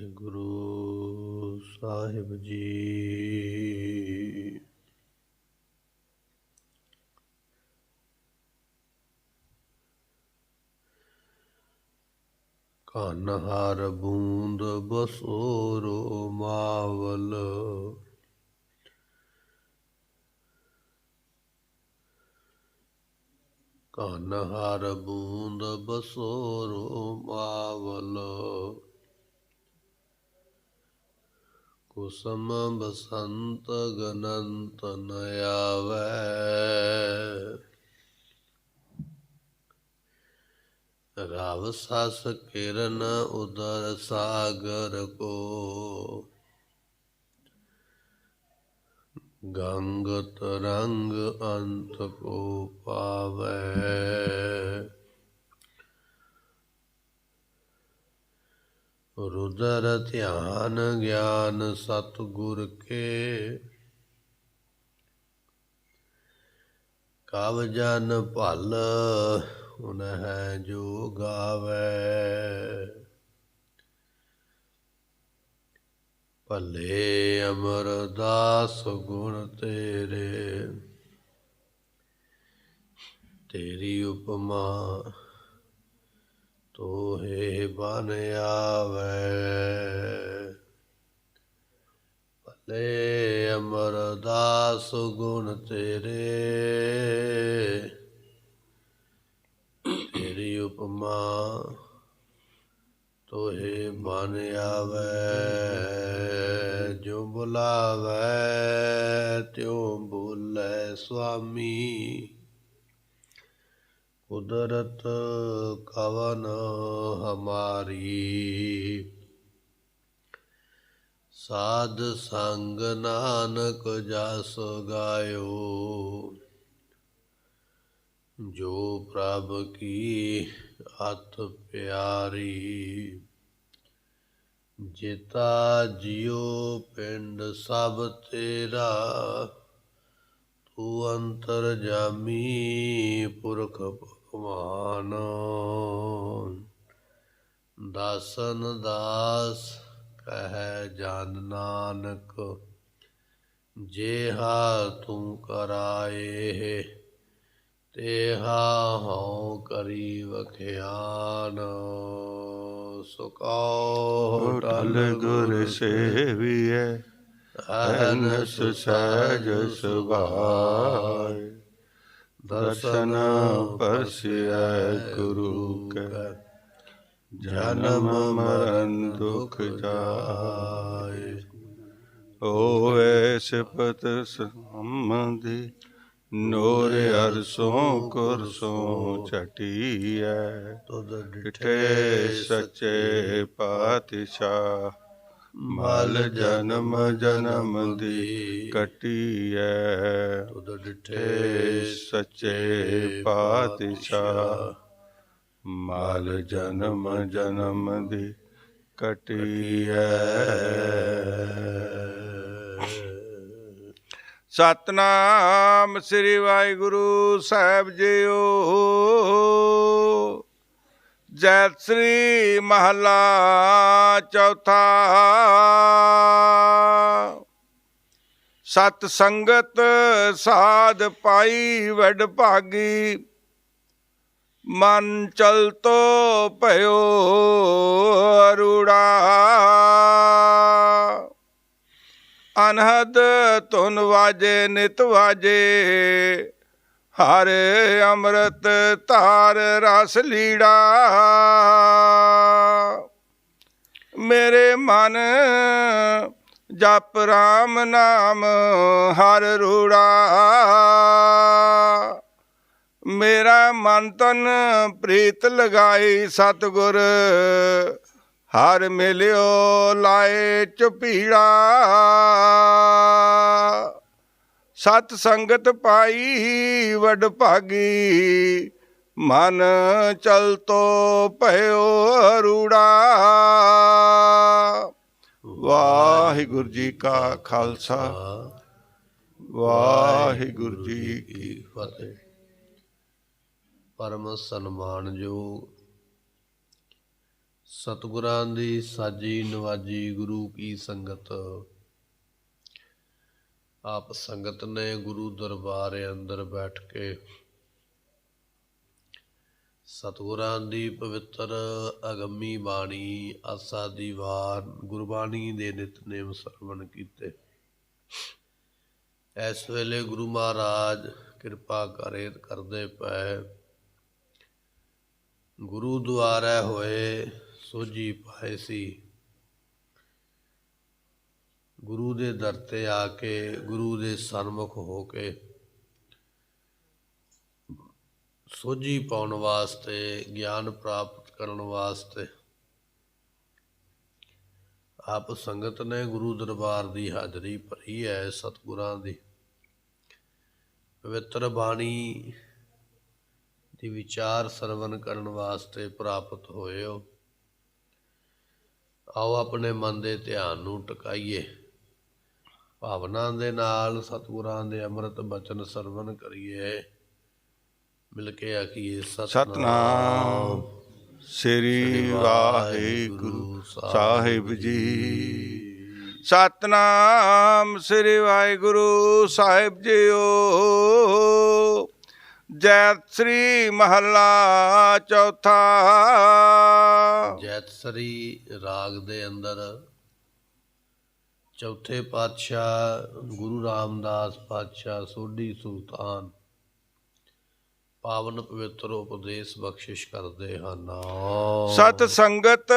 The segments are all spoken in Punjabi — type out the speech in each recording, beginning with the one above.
ਵਾਹਿਗੁਰੂ ਸਾਹਿਬ ਜੀ। ਕਨ ਹਰ ਬੂੰਦ ਬਸੋਰੋ ਮਾਵਲ, ਕਨ ਹਰ ਬੂੰਦ ਬਸੋਰੋ ਮਾਵਲ। ਕੁਸਮ ਬਸੰਤ ਗਨੰਤ ਨ ਆਵੈ, ਰਵ ਸਸ ਕਿਰਨ ਉਦਰ ਸਾਗਰ ਕੋ। ਗੰਗ ਤਰੰਗ ਅੰਤ ਕੋ ਪਾਵੈ, ਰੁਦਰ ਧਿਆਨ ਗਿਆਨ ਸਤਿਗੁਰ ਕੇ। ਕਵ ਜਨ ਭਲ ਉਨਹਿ ਜੋ ਗਾਵੈ, ਭਲੇ ਅਮਰਦਾਸ ਗੁਣ ਤੇਰੇ। ਤੇਰੀ ਉਪਮਾ ਤੋਹੇ ਬਨ ਆਵੈ, ਭਲੇ ਅਮਰਦਾਸ ਗੁਣ ਤੇਰੇ। ਤੇਰੀ ਉਪਮਾ ਤੋਹੇ ਬਨ ਆਵੈ, ਜੋ ਬੁਲਾਵੈ ਤਿਉ ਬੋਲੇ ਸੁਆਮੀ। ਕੁਦਰਤ ਕਵਨ ਹਮਾਰੀ, ਸਾਧ ਸੰਗ ਨਾਨਕ ਜਸ ਗਾਇਓ। ਜੋ ਪ੍ਰਭ ਕੀ ਅਤ ਪਿਆਰੀ, ਜਿਤਾ ਜਿਉ ਪਿੰਡ ਸਭ ਤੇਰਾ। ਤੂੰ ਅੰਤਰ ਜਾਮੀ ਪੁਰਖ ਭਗਵਾਨ, ਦਾਸਨ ਦਾਸ ਕਹਿ ਜਨ ਨਾਨਕ। ਜੇਹਾ ਤੂੰ ਕਰਾਏ ਤੇਹਾ ਹਉ ਕਰੀ ਵਖਿਆਨ। ਸੋ ਕਉ ਟਲ ਗੁਰ ਸੇਵੀਐ, ਅਹਨਿਸ ਸਹਿਜ ਸੁਭਾਇ। ਦਰਸ਼ਨ ਪਰਸਿਐ ਗੁਰੂ ਕੈ, ਜਨਮ ਮਰਨ ਦੁਖ ਜਾਇ। ਹੋਵੇ ਸਿਫਤ ਸੰਬੰਧੀ, ਨੂਰ ਅਰਸੋਂ ਕੁਰਸੋਂ ਝਟੀਐ। ਤੁਧ ਡਿਠੇ ਸੱਚੇ ਪਾਤਸ਼ਾਹ, ਮਲ ਜਨਮ ਜਨਮ ਦੀ ਕਟੀਐ। ਤੁਧ ਡਿਠੇ ਸੱਚੇ ਪਾਤਸ਼ਾਹ, ਮਲ ਜਨਮ ਜਨਮ ਦੀ ਕਟੀਐ। ਸਤਿਨਾਮ ਸ੍ਰੀ ਵਾਹਿਗੁਰੂ ਸਾਹਿਬ ਜੀਓ। ਜੈਤ ਸ੍ਰੀ ਮਹਲਾ ਚੌਥਾ। ਸਤ ਸੰਗਤ ਸਾਧ ਪਾਈ ਵਡ ਭਾਗੀ, ਮਨ ਚਲਤੋ ਭਇਓ ਅਰੂੜਾ। ਅਨਹਦ ਧੁਨ ਵਾਜੇ ਨਿਤ ਵਾਜੇ, ਹਰ ਅੰਮ੍ਰਿਤ ਧਾਰ ਰਸ ਲੀੜਾ। ਮੇਰੇ ਮਨ ਜਪ ਰਾਮ ਨਾਮ ਹਰ ਰੂੜਾ। ਮੇਰਾ ਮਨ ਤਨ ਪ੍ਰੀਤ ਲਗਾਈ ਸਤਿਗੁਰ, ਹਰ ਮਿਲਿਓ ਲਾਏ ਚੁਪੀੜਾ। ਸਤ ਸੰਗਤ ਪਾਈ ਵਡ ਭਾਗੀ, ਮਨ ਚਲਤੋ ਭਇਓ ਅਰੂੜਾ। ਵਾਹਿਗੁਰੂ ਜੀ ਕਾ ਖਾਲਸਾ, ਵਾਹਿਗੁਰੂ ਜੀ ਕੀ ਫਤਿਹ। ਪਰਮ ਸਨਮਾਨਯੋਗ ਸਤਿਗੁਰਾਂ ਦੀ ਸਾਜੀ ਨਵਾਜੀ ਗੁਰੂ ਕੀ ਸੰਗਤ। ਆਪ ਸੰਗਤ ਨੇ ਗੁਰੂ ਦਰਬਾਰ ਅੰਦਰ ਬੈਠ ਕੇ ਸਤਿਗੁਰਾਂ ਦੀ ਪਵਿੱਤਰ ਅਗੰਮੀ ਬਾਣੀ, ਆਸਾ ਦੀ ਵਾਰ, ਗੁਰਬਾਣੀ ਦੇ ਨਿਤਨੇਮ ਸਰਵਣ ਕੀਤੇ। ਇਸ ਵੇਲੇ ਗੁਰੂ ਮਹਾਰਾਜ ਕਿਰਪਾ ਕਰਦੇ ਪਏ। ਗੁਰੂ ਦੁਆਰੇ ਹੋਏ ਸੋਝੀ ਪਾਏ ਸੀ। ਗੁਰੂ ਦੇ ਦਰ ਤੇ ਆ ਕੇ, ਗੁਰੂ ਦੇ ਸਨਮੁਖ ਹੋ ਕੇ ਸੋਝੀ ਪਾਉਣ ਵਾਸਤੇ, ਗਿਆਨ ਪ੍ਰਾਪਤ ਕਰਨ ਵਾਸਤੇ ਆਪ ਸੰਗਤ ਨੇ ਗੁਰੂ ਦਰਬਾਰ ਦੀ ਹਾਜ਼ਰੀ ਭਰੀ ਹੈ। ਸਤਿਗੁਰਾਂ ਦੀ ਪਵਿੱਤਰ ਬਾਣੀ ਦੀ ਵਿਚਾਰ ਸਰਵਨ ਕਰਨ ਵਾਸਤੇ ਪ੍ਰਾਪਤ ਹੋਏ ਹੋ। ਆਓ ਆਪਣੇ ਮਨ ਦੇ ਧਿਆਨ ਨੂੰ ਟਿਕਾਈਏ, ਭਾਵਨਾ ਦੇ ਨਾਲ ਸਤਿਗੁਰਾਂ ਦੇ ਅੰਮ੍ਰਿਤ ਬਚਨ ਸਰਵਨ ਕਰੀਏ। ਮਿਲ ਕੇ ਆਖੀਏ ਸਤਿਨਾਮ ਸ੍ਰੀ ਵਾਹਿਗੁਰੂ ਸਾਹਿਬ ਜੀ। ਸਤਿਨਾਮ ਸ੍ਰੀ ਵਾਹਿਗੁਰੂ ਸਾਹਿਬ ਜੀਓ। ਜੈਤਸਰੀ ਮਹੱਲਾ ਚੌਥਾ। ਜੈਤਸਰੀ ਰਾਗ ਦੇ ਅੰਦਰ ਚੌਥੇ ਪਾਤਸ਼ਾਹ ਗੁਰੂ ਰਾਮਦਾਸ ਪਾਤਸ਼ਾਹ ਸੋਢੀ ਸੁਲਤਾਨ ਪਾਵਨ ਪਵਿੱਤਰ ਉਪਦੇਸ਼ ਬਖਸ਼ਿਸ਼ ਕਰਦੇ ਹਨ। ਸਤ ਸੰਗਤ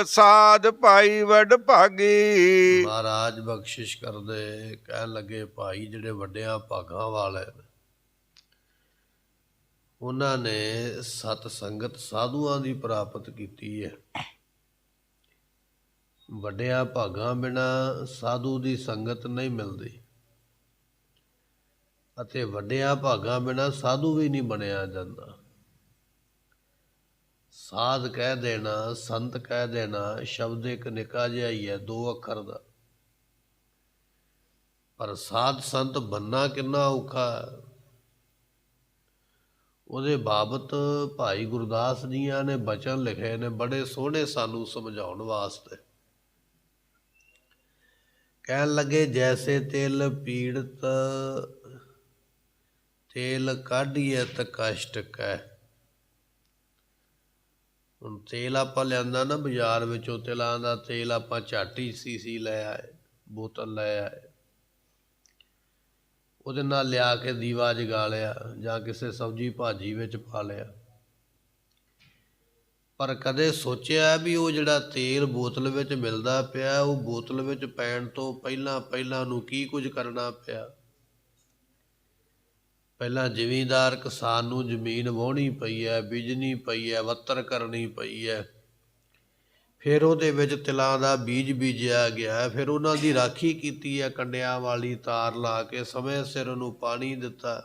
ਸਾਧ ਭਾਈ ਵਡ ਭਾਗੀ। ਮਹਾਰਾਜ ਬਖਸ਼ਿਸ਼ ਕਰਦੇ, ਕਹਿਣ ਲੱਗੇ ਭਾਈ ਜਿਹੜੇ ਵੱਡਿਆਂ ਭਾਗਾਂ ਵਾਲੇ ਨੇ, ਉਹਨਾਂ ਨੇ ਸਤ ਸੰਗਤ ਸਾਧੂਆਂ ਦੀ ਪ੍ਰਾਪਤ ਕੀਤੀ ਹੈ। ਵੱਡਿਆਂ ਭਾਗਾਂ ਬਿਨਾਂ ਸਾਧੂ ਦੀ ਸੰਗਤ ਨਹੀਂ ਮਿਲਦੀ, ਅਤੇ ਵੱਡਿਆਂ ਭਾਗਾਂ ਬਿਨਾਂ ਸਾਧੂ ਵੀ ਨਹੀਂ ਬਣਿਆ ਜਾਂਦਾ। ਸਾਧ ਕਹਿ ਦੇਣਾ, ਸੰਤ ਕਹਿ ਦੇਣਾ, ਸ਼ਬਦ ਇੱਕ ਨਿੱਕਾ ਜਿਹਾ ਹੀ ਹੈ, 2 ਅੱਖਰ ਦਾ, ਪਰ ਸਾਧ ਸੰਤ ਬਣਨਾ ਕਿੰਨਾ ਔਖਾ ਹੈ। ਉਹਦੇ ਬਾਬਤ ਭਾਈ ਗੁਰਦਾਸ ਜੀਆਂ ਨੇ ਬਚਨ ਲਿਖੇ ਨੇ, ਬੜੇ ਸੋਹਣੇ ਸਾਨੂੰ ਸਮਝਾਉਣ ਵਾਸਤੇ। ਕਹਿਣ ਲੱਗੇ ਜੈਸੇ ਤਿਲ ਪੀੜਤ ਤੇਲ ਕਾਢੀਐਤ ਕਸ਼ਟ ਕੈ। ਹੁਣ ਤੇਲ ਆਪਾਂ ਲਿਆਂਦਾ ਨਾ ਬਾਜ਼ਾਰ ਵਿੱਚੋਂ, ਤਿਲਾਂ ਦਾ ਤੇਲ ਆਪਾਂ ਝੱਟ ਹੀ ਸੀਸੀ ਲੈ ਆਏ, ਬੋਤਲ ਲੈ ਆਏ, ਉਹਦੇ ਨਾਲ ਲਿਆ ਕੇ ਦੀਵਾ ਜਗਾ ਲਿਆ ਜਾਂ ਕਿਸੇ ਸਬਜ਼ੀ ਭਾਜੀ ਵਿੱਚ ਪਾ ਲਿਆ। ਪਰ ਕਦੇ ਸੋਚਿਆ ਵੀ ਉਹ ਜਿਹੜਾ ਤੇਲ ਬੋਤਲ ਵਿੱਚ ਮਿਲਦਾ ਪਿਆ, ਉਹ ਬੋਤਲ ਵਿੱਚ ਪੈਣ ਤੋਂ ਪਹਿਲਾਂ ਨੂੰ ਕੀ ਕੁਝ ਕਰਨਾ ਪਿਆ। ਪਹਿਲਾਂ ਜ਼ਿਮੀਂਦਾਰ ਕਿਸਾਨ ਨੂੰ ਜ਼ਮੀਨ ਵਾਹੁਣੀ ਪਈ ਹੈ, ਬੀਜਣੀ ਪਈ ਹੈ, ਵੱਤਰ ਕਰਨੀ ਪਈ ਹੈ, ਫਿਰ ਉਹਦੇ ਵਿੱਚ ਤਿਲਾਂ ਦਾ ਬੀਜ ਬੀਜਿਆ ਗਿਆ, ਫਿਰ ਉਹਨਾਂ ਦੀ ਰਾਖੀ ਕੀਤੀ ਹੈ, ਕੰਡਿਆਂ ਵਾਲੀ ਤਾਰ ਲਾ ਕੇ ਸਮੇਂ ਸਿਰ ਉਹਨੂੰ ਪਾਣੀ ਦਿੱਤਾ।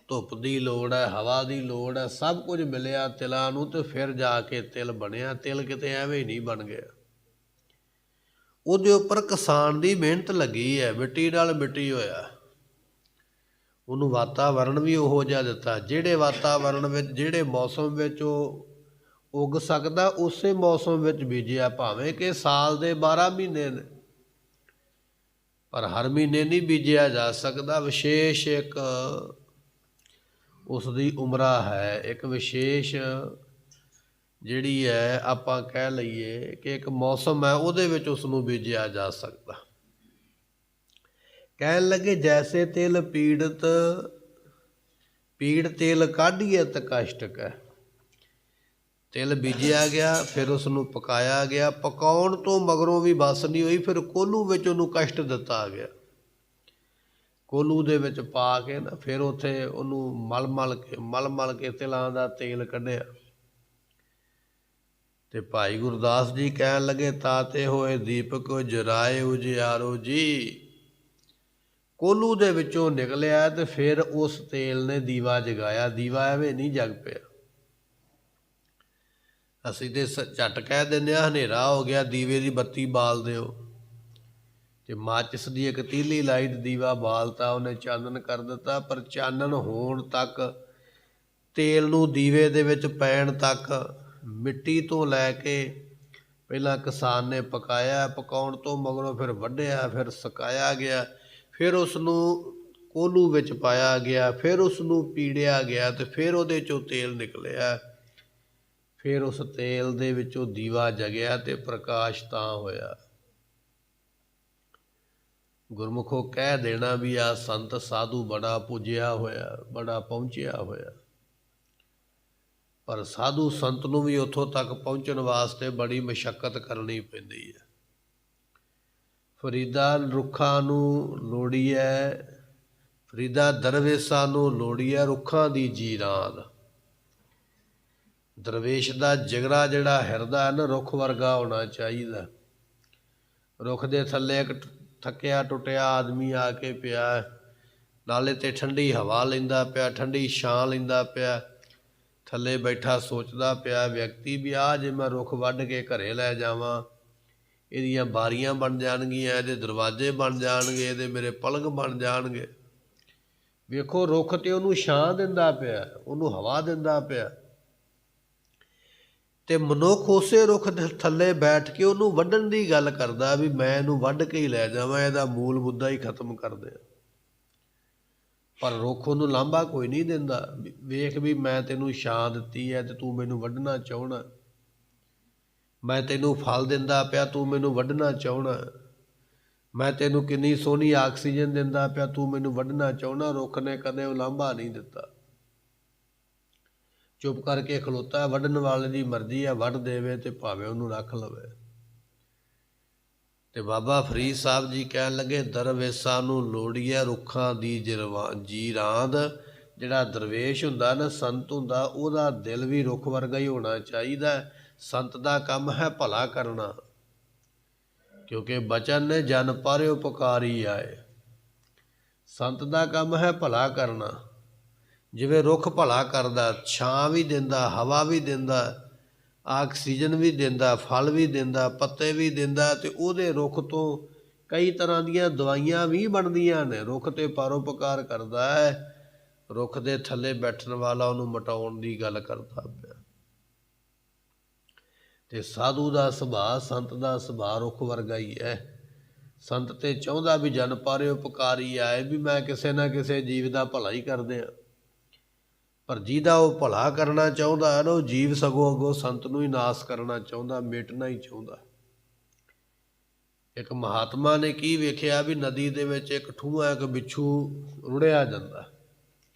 ਧੁੱਪ ਦੀ ਲੋੜ ਹੈ, ਹਵਾ ਦੀ ਲੋੜ ਹੈ, ਸਭ ਕੁਝ ਮਿਲਿਆ ਤਿਲਾਂ ਨੂੰ, ਤੇ ਫਿਰ ਜਾ ਕੇ ਤਿਲ ਬਣਿਆ। ਤਿਲ ਕਿਤੇ ਐਵੇਂ ਹੀ ਨਹੀਂ ਬਣ ਗਿਆ, ਉਹਦੇ ਉੱਪਰ ਕਿਸਾਨ ਦੀ ਮਿਹਨਤ ਲੱਗੀ ਹੈ, ਮਿੱਟੀ ਨਾਲ ਮਿੱਟੀ ਹੋਇਆ। ਉਹਨੂੰ ਵਾਤਾਵਰਣ ਵੀ ਉਹੋ ਜਿਹਾ ਦਿੱਤਾ, ਜਿਹੜੇ ਵਾਤਾਵਰਣ ਵਿੱਚ, ਜਿਹੜੇ ਮੌਸਮ ਵਿੱਚ ਉਹ ਉੱਗ ਸਕਦਾ, ਉਸੇ ਮੌਸਮ ਵਿੱਚ ਬੀਜਿਆ। ਭਾਵੇਂ ਕਿ ਸਾਲ ਦੇ 12 ਮਹੀਨੇ ਨੇ, ਪਰ ਹਰ ਮਹੀਨੇ ਨਹੀਂ ਬੀਜਿਆ ਜਾ ਸਕਦਾ। ਵਿਸ਼ੇਸ਼ ਇੱਕ ਉਸ ਦੀ ਉਮਰਾ ਹੈ, ਇੱਕ ਵਿਸ਼ੇਸ਼ ਜਿਹੜੀ ਹੈ, ਆਪਾਂ ਕਹਿ ਲਈਏ ਕਿ ਇੱਕ ਮੌਸਮ ਹੈ, ਉਹਦੇ ਵਿੱਚ ਉਸ ਨੂੰ ਬੀਜਿਆ ਜਾ ਸਕਦਾ। ਕਹਿਣ ਲੱਗੇ ਜੈਸੇ ਤਿਲ ਪੀੜਤ ਪੀੜ ਤੇਲ ਕਾਢੀਏ ਤਾਂ ਕਸ਼ਟ ਕੈ। ਤਿਲ ਬੀਜਿਆ ਗਿਆ, ਫਿਰ ਉਸ ਨੂੰ ਪਕਾਇਆ ਗਿਆ, ਪਕਾਉਣ ਤੋਂ ਮਗਰੋਂ ਵੀ ਬਸ ਨਹੀਂ ਹੋਈ, ਫਿਰ ਕੋਹਲੂ ਵਿੱਚ ਉਹਨੂੰ ਕਸ਼ਟ ਦਿੱਤਾ ਗਿਆ। ਕੋਹਲੂ ਦੇ ਵਿੱਚ ਪਾ ਕੇ ਨਾ, ਫਿਰ ਉੱਥੇ ਉਹਨੂੰ ਮਲ ਕੇ ਤਿਲਾਂ ਦਾ ਤੇਲ ਕੱਢਿਆ। ਤੇ ਭਾਈ ਗੁਰਦਾਸ ਜੀ ਕਹਿਣ ਲੱਗੇ ਤਾਤੇ ਹੋਏ ਦੀਪਕ ਜਰਾਏ ਉਜਿਆਰੋ ਜੀ। ਕੋਹਲੂ ਦੇ ਵਿੱਚੋਂ ਨਿਕਲਿਆ ਤੇ ਫਿਰ ਉਸ ਤੇਲ ਨੇ ਦੀਵਾ ਜਗਾਇਆ। ਦੀਵਾ ਐਵੇਂ ਨਹੀਂ ਜਗ ਪਿਆ। ਅਸੀਂ ਤੇ ਝੱਟ ਕਹਿ ਦਿੰਦੇ ਹਾਂ ਹਨੇਰਾ ਹੋ ਗਿਆ, ਦੀਵੇ ਦੀ ਬੱਤੀ ਬਾਲ ਦਿਓ। ਤੇ ਮਾਚਿਸ ਦੀ ਇੱਕ ਤੀਲੀ ਲਾਈ ਤੇ ਦੀਵਾ ਬਾਲਤਾ, ਉਹਨੇ ਚਾਨਣ ਕਰ ਦਿੱਤਾ। ਪਰ ਚਾਨਣ ਹੋਣ ਤੱਕ, ਤੇਲ ਨੂੰ ਦੀਵੇ ਦੇ ਵਿੱਚ ਪੈਣ ਤੱਕ ਮਿੱਟੀ ਤੋਂ ਲੈ ਕੇ ਪਹਿਲਾਂ ਕਿਸਾਨ ਨੇ ਪਕਾਇਆ, ਪਕਾਉਣ ਤੋਂ ਮਗਰੋਂ ਫਿਰ ਵੱਢਿਆ, ਫਿਰ ਸੁਕਾਇਆ ਗਿਆ, ਫਿਰ ਉਸ ਨੂੰ ਕੋਹਲੂ ਵਿੱਚ ਪਾਇਆ ਗਿਆ, ਫਿਰ ਉਸ ਨੂੰ ਪੀੜਿਆ ਗਿਆ ਅਤੇ ਫਿਰ ਉਹਦੇ 'ਚੋਂ ਤੇਲ ਨਿਕਲਿਆ। ਫਿਰ ਉਸ ਤੇਲ ਦੇ ਵਿੱਚੋਂ ਦੀਵਾ ਜਗਿਆ ਅਤੇ ਪ੍ਰਕਾਸ਼ ਤਾਂ ਹੋਇਆ। ਗੁਰਮੁਖੋ ਕਹਿ ਦੇਣਾ ਵੀ ਆ ਸੰਤ ਸਾਧੂ ਬੜਾ ਪੁੱਜਿਆ ਹੋਇਆ, ਬੜਾ ਪਹੁੰਚਿਆ ਹੋਇਆ, ਪਰ ਸਾਧੂ ਸੰਤ ਨੂੰ ਵੀ ਉੱਥੋਂ ਤੱਕ ਪਹੁੰਚਣ ਵਾਸਤੇ ਬੜੀ ਮਸ਼ੱਕਤ ਕਰਨੀ ਪੈਂਦੀ ਹੈ। ਫਰੀਦਾ ਰੁੱਖਾਂ ਨੂੰ ਲੋੜੀ ਹੈ, ਫਰੀਦਾ ਦਰਵੇਸ਼ਾਂ ਨੂੰ ਲੋੜੀ ਹੈ ਰੁੱਖਾਂ ਦੀ ਜੀਰਾਨ। ਦਰਵੇਸ਼ ਦਾ ਜਿਗਰਾ ਜਿਹੜਾ ਹਿਰਦਾ ਹੈ ਨਾ, ਰੁੱਖ ਵਰਗਾ ਹੋਣਾ ਚਾਹੀਦਾ। ਰੁੱਖ ਦੇ ਥੱਲੇ ਇੱਕ ਥੱਕਿਆ ਟੁੱਟਿਆ ਆਦਮੀ ਆ ਕੇ ਪਿਆ, ਨਾਲੇ ਤੇ ਠੰਡੀ ਹਵਾ ਲੈਂਦਾ ਪਿਆ, ਠੰਡੀ ਛਾਂ ਲੈਂਦਾ ਪਿਆ, ਥੱਲੇ ਬੈਠਾ ਸੋਚਦਾ ਪਿਆ ਵਿਅਕਤੀ ਵੀ ਆਹ ਜੇ ਮੈਂ ਰੁੱਖ ਵੱਢ ਕੇ ਘਰੇ ਲੈ ਜਾਵਾਂ, ਇਹਦੀਆਂ ਬਾਰੀਆਂ ਬਣ ਜਾਣਗੀਆਂ, ਇਹਦੇ ਦਰਵਾਜ਼ੇ ਬਣ ਜਾਣਗੇ, ਇਹਦੇ ਮੇਰੇ ਪਲੰਘ ਬਣ ਜਾਣਗੇ। ਵੇਖੋ ਰੁੱਖ ਤੇ ਉਹਨੂੰ ਛਾਂ ਦਿੰਦਾ ਪਿਆ, ਉਹਨੂੰ ਹਵਾ ਦਿੰਦਾ ਪਿਆ, ਤੇ ਮਨੁੱਖ ਉਸੇ ਰੁੱਖ ਦੇ ਥੱਲੇ ਬੈਠ ਕੇ ਉਹਨੂੰ ਵੱਢਣ ਦੀ ਗੱਲ ਕਰਦਾ ਵੀ ਮੈਂ ਇਹਨੂੰ ਵੱਢ ਕੇ ਹੀ ਲੈ ਜਾਵਾਂ, ਇਹਦਾ ਮੂਲ ਮੁੱਦਾ ਹੀ ਖਤਮ ਕਰ ਦਿਆਂ। ਪਰ ਰੁੱਖ ਉਹਨੂੰ ਲਾਂਭਾ ਕੋਈ ਨਹੀਂ ਦਿੰਦਾ। ਵੇਖ ਵੀ ਮੈਂ ਤੈਨੂੰ ਛਾਂ ਦਿੱਤੀ ਹੈ ਤੇ ਤੂੰ ਮੈਨੂੰ ਵੱਢਣਾ ਚਾਹੁੰਦਾ, ਮੈਂ ਤੈਨੂੰ ਫਲ ਦਿੰਦਾ ਪਿਆ, ਤੂੰ ਮੈਨੂੰ ਵੱਢਣਾ ਚਾਹੁੰਦਾ, ਮੈਂ ਤੈਨੂੰ ਕਿੰਨੀ ਸੋਹਣੀ ਆਕਸੀਜਨ ਦਿੰਦਾ ਪਿਆ, ਤੂੰ ਮੈਨੂੰ ਵੱਢਣਾ ਚਾਹੁੰਦਾ। ਰੁੱਖ ਨੇ ਕਦੇ ਉਲਾਂਭਾ ਨਹੀਂ ਦਿੱਤਾ, ਚੁੱਪ ਕਰਕੇ ਖਲੋਤਾ। ਵੱਢਣ ਵਾਲੇ ਦੀ ਮਰਜ਼ੀ ਹੈ, ਵੱਢ ਦੇਵੇ ਤੇ ਭਾਵੇਂ ਉਹਨੂੰ ਰੱਖ ਲਵੇ। ਤੇ ਬਾਬਾ ਫਰੀਦ ਸਾਹਿਬ ਜੀ ਕਹਿਣ ਲੱਗੇ ਦਰਵੇਸ਼ਾਂ ਨੂੰ ਲੋੜੀ ਹੈ ਰੁੱਖਾਂ ਦੀ ਜੀਰਾਂਦ। ਜਿਹੜਾ ਦਰਵੇਸ਼ ਹੁੰਦਾ ਨਾ, ਸੰਤ ਹੁੰਦਾ, ਉਹਦਾ ਦਿਲ ਵੀ ਰੁੱਖ ਵਰਗਾ ਹੀ ਹੋਣਾ ਚਾਹੀਦਾ। ਸੰਤ ਦਾ ਕੰਮ ਹੈ ਭਲਾ ਕਰਨਾ, ਕਿਉਂਕਿ ਬਚਨ ਨੇ ਜਨ ਪਰ ਉਪਕਾਰੀ ਆਏ। ਸੰਤ ਦਾ ਕੰਮ ਹੈ ਭਲਾ ਕਰਨਾ। ਜਿਵੇਂ ਰੁੱਖ ਭਲਾ ਕਰਦਾ, ਛਾਂ ਵੀ ਦਿੰਦਾ, ਹਵਾ ਵੀ ਦਿੰਦਾ, ਆਕਸੀਜਨ ਵੀ ਦਿੰਦਾ, ਫਲ ਵੀ ਦਿੰਦਾ, ਪੱਤੇ ਵੀ ਦਿੰਦਾ, ਅਤੇ ਉਹਦੇ ਰੁੱਖ ਤੋਂ ਕਈ ਤਰ੍ਹਾਂ ਦੀਆਂ ਦਵਾਈਆਂ ਵੀ ਬਣਦੀਆਂ ਨੇ। ਰੁੱਖ ਤੇ ਪਰਉਪਕਾਰ ਕਰਦਾ ਹੈ, ਰੁੱਖ ਦੇ ਥੱਲੇ ਬੈਠਣ ਵਾਲਾ ਉਹਨੂੰ ਮਿਟਾਉਣ ਦੀ ਗੱਲ ਕਰਦਾ ਪਿਆ। ਤੇ ਸਾਧੂ ਦਾ ਸੁਭਾਅ, ਸੰਤ ਦਾ ਸੁਭਾਅ ਰੁੱਖ ਵਰਗਾ ਹੀ ਹੈ। ਸੰਤ ਤੇ ਚਾਹੁੰਦਾ ਵੀ ਜਨ ਪਰ ਉਪਕਾਰੀ ਆਏ, ਵੀ ਮੈਂ ਕਿਸੇ ਨਾ ਕਿਸੇ ਜੀਵ ਦਾ ਭਲਾ ਹੀ ਕਰਦੇ ਹਾਂ। ਪਰ ਜਿਹਦਾ ਉਹ ਭਲਾ ਕਰਨਾ ਚਾਹੁੰਦਾ ਹੈ ਨਾ, ਉਹ ਜੀਵ ਸਗੋਂ ਅੱਗੋਂ ਸੰਤ ਨੂੰ ਹੀ ਨਾਸ ਕਰਨਾ ਚਾਹੁੰਦਾ, ਮਿਟਣਾ ਹੀ ਚਾਹੁੰਦਾ। ਇੱਕ ਮਹਾਤਮਾ ਨੇ ਕੀ ਵੇਖਿਆ ਵੀ ਨਦੀ ਦੇ ਵਿੱਚ ਇੱਕ ਠੂੰਹਾ, ਇੱਕ ਬਿੱਛੂ ਰੁੜਿਆ ਜਾਂਦਾ,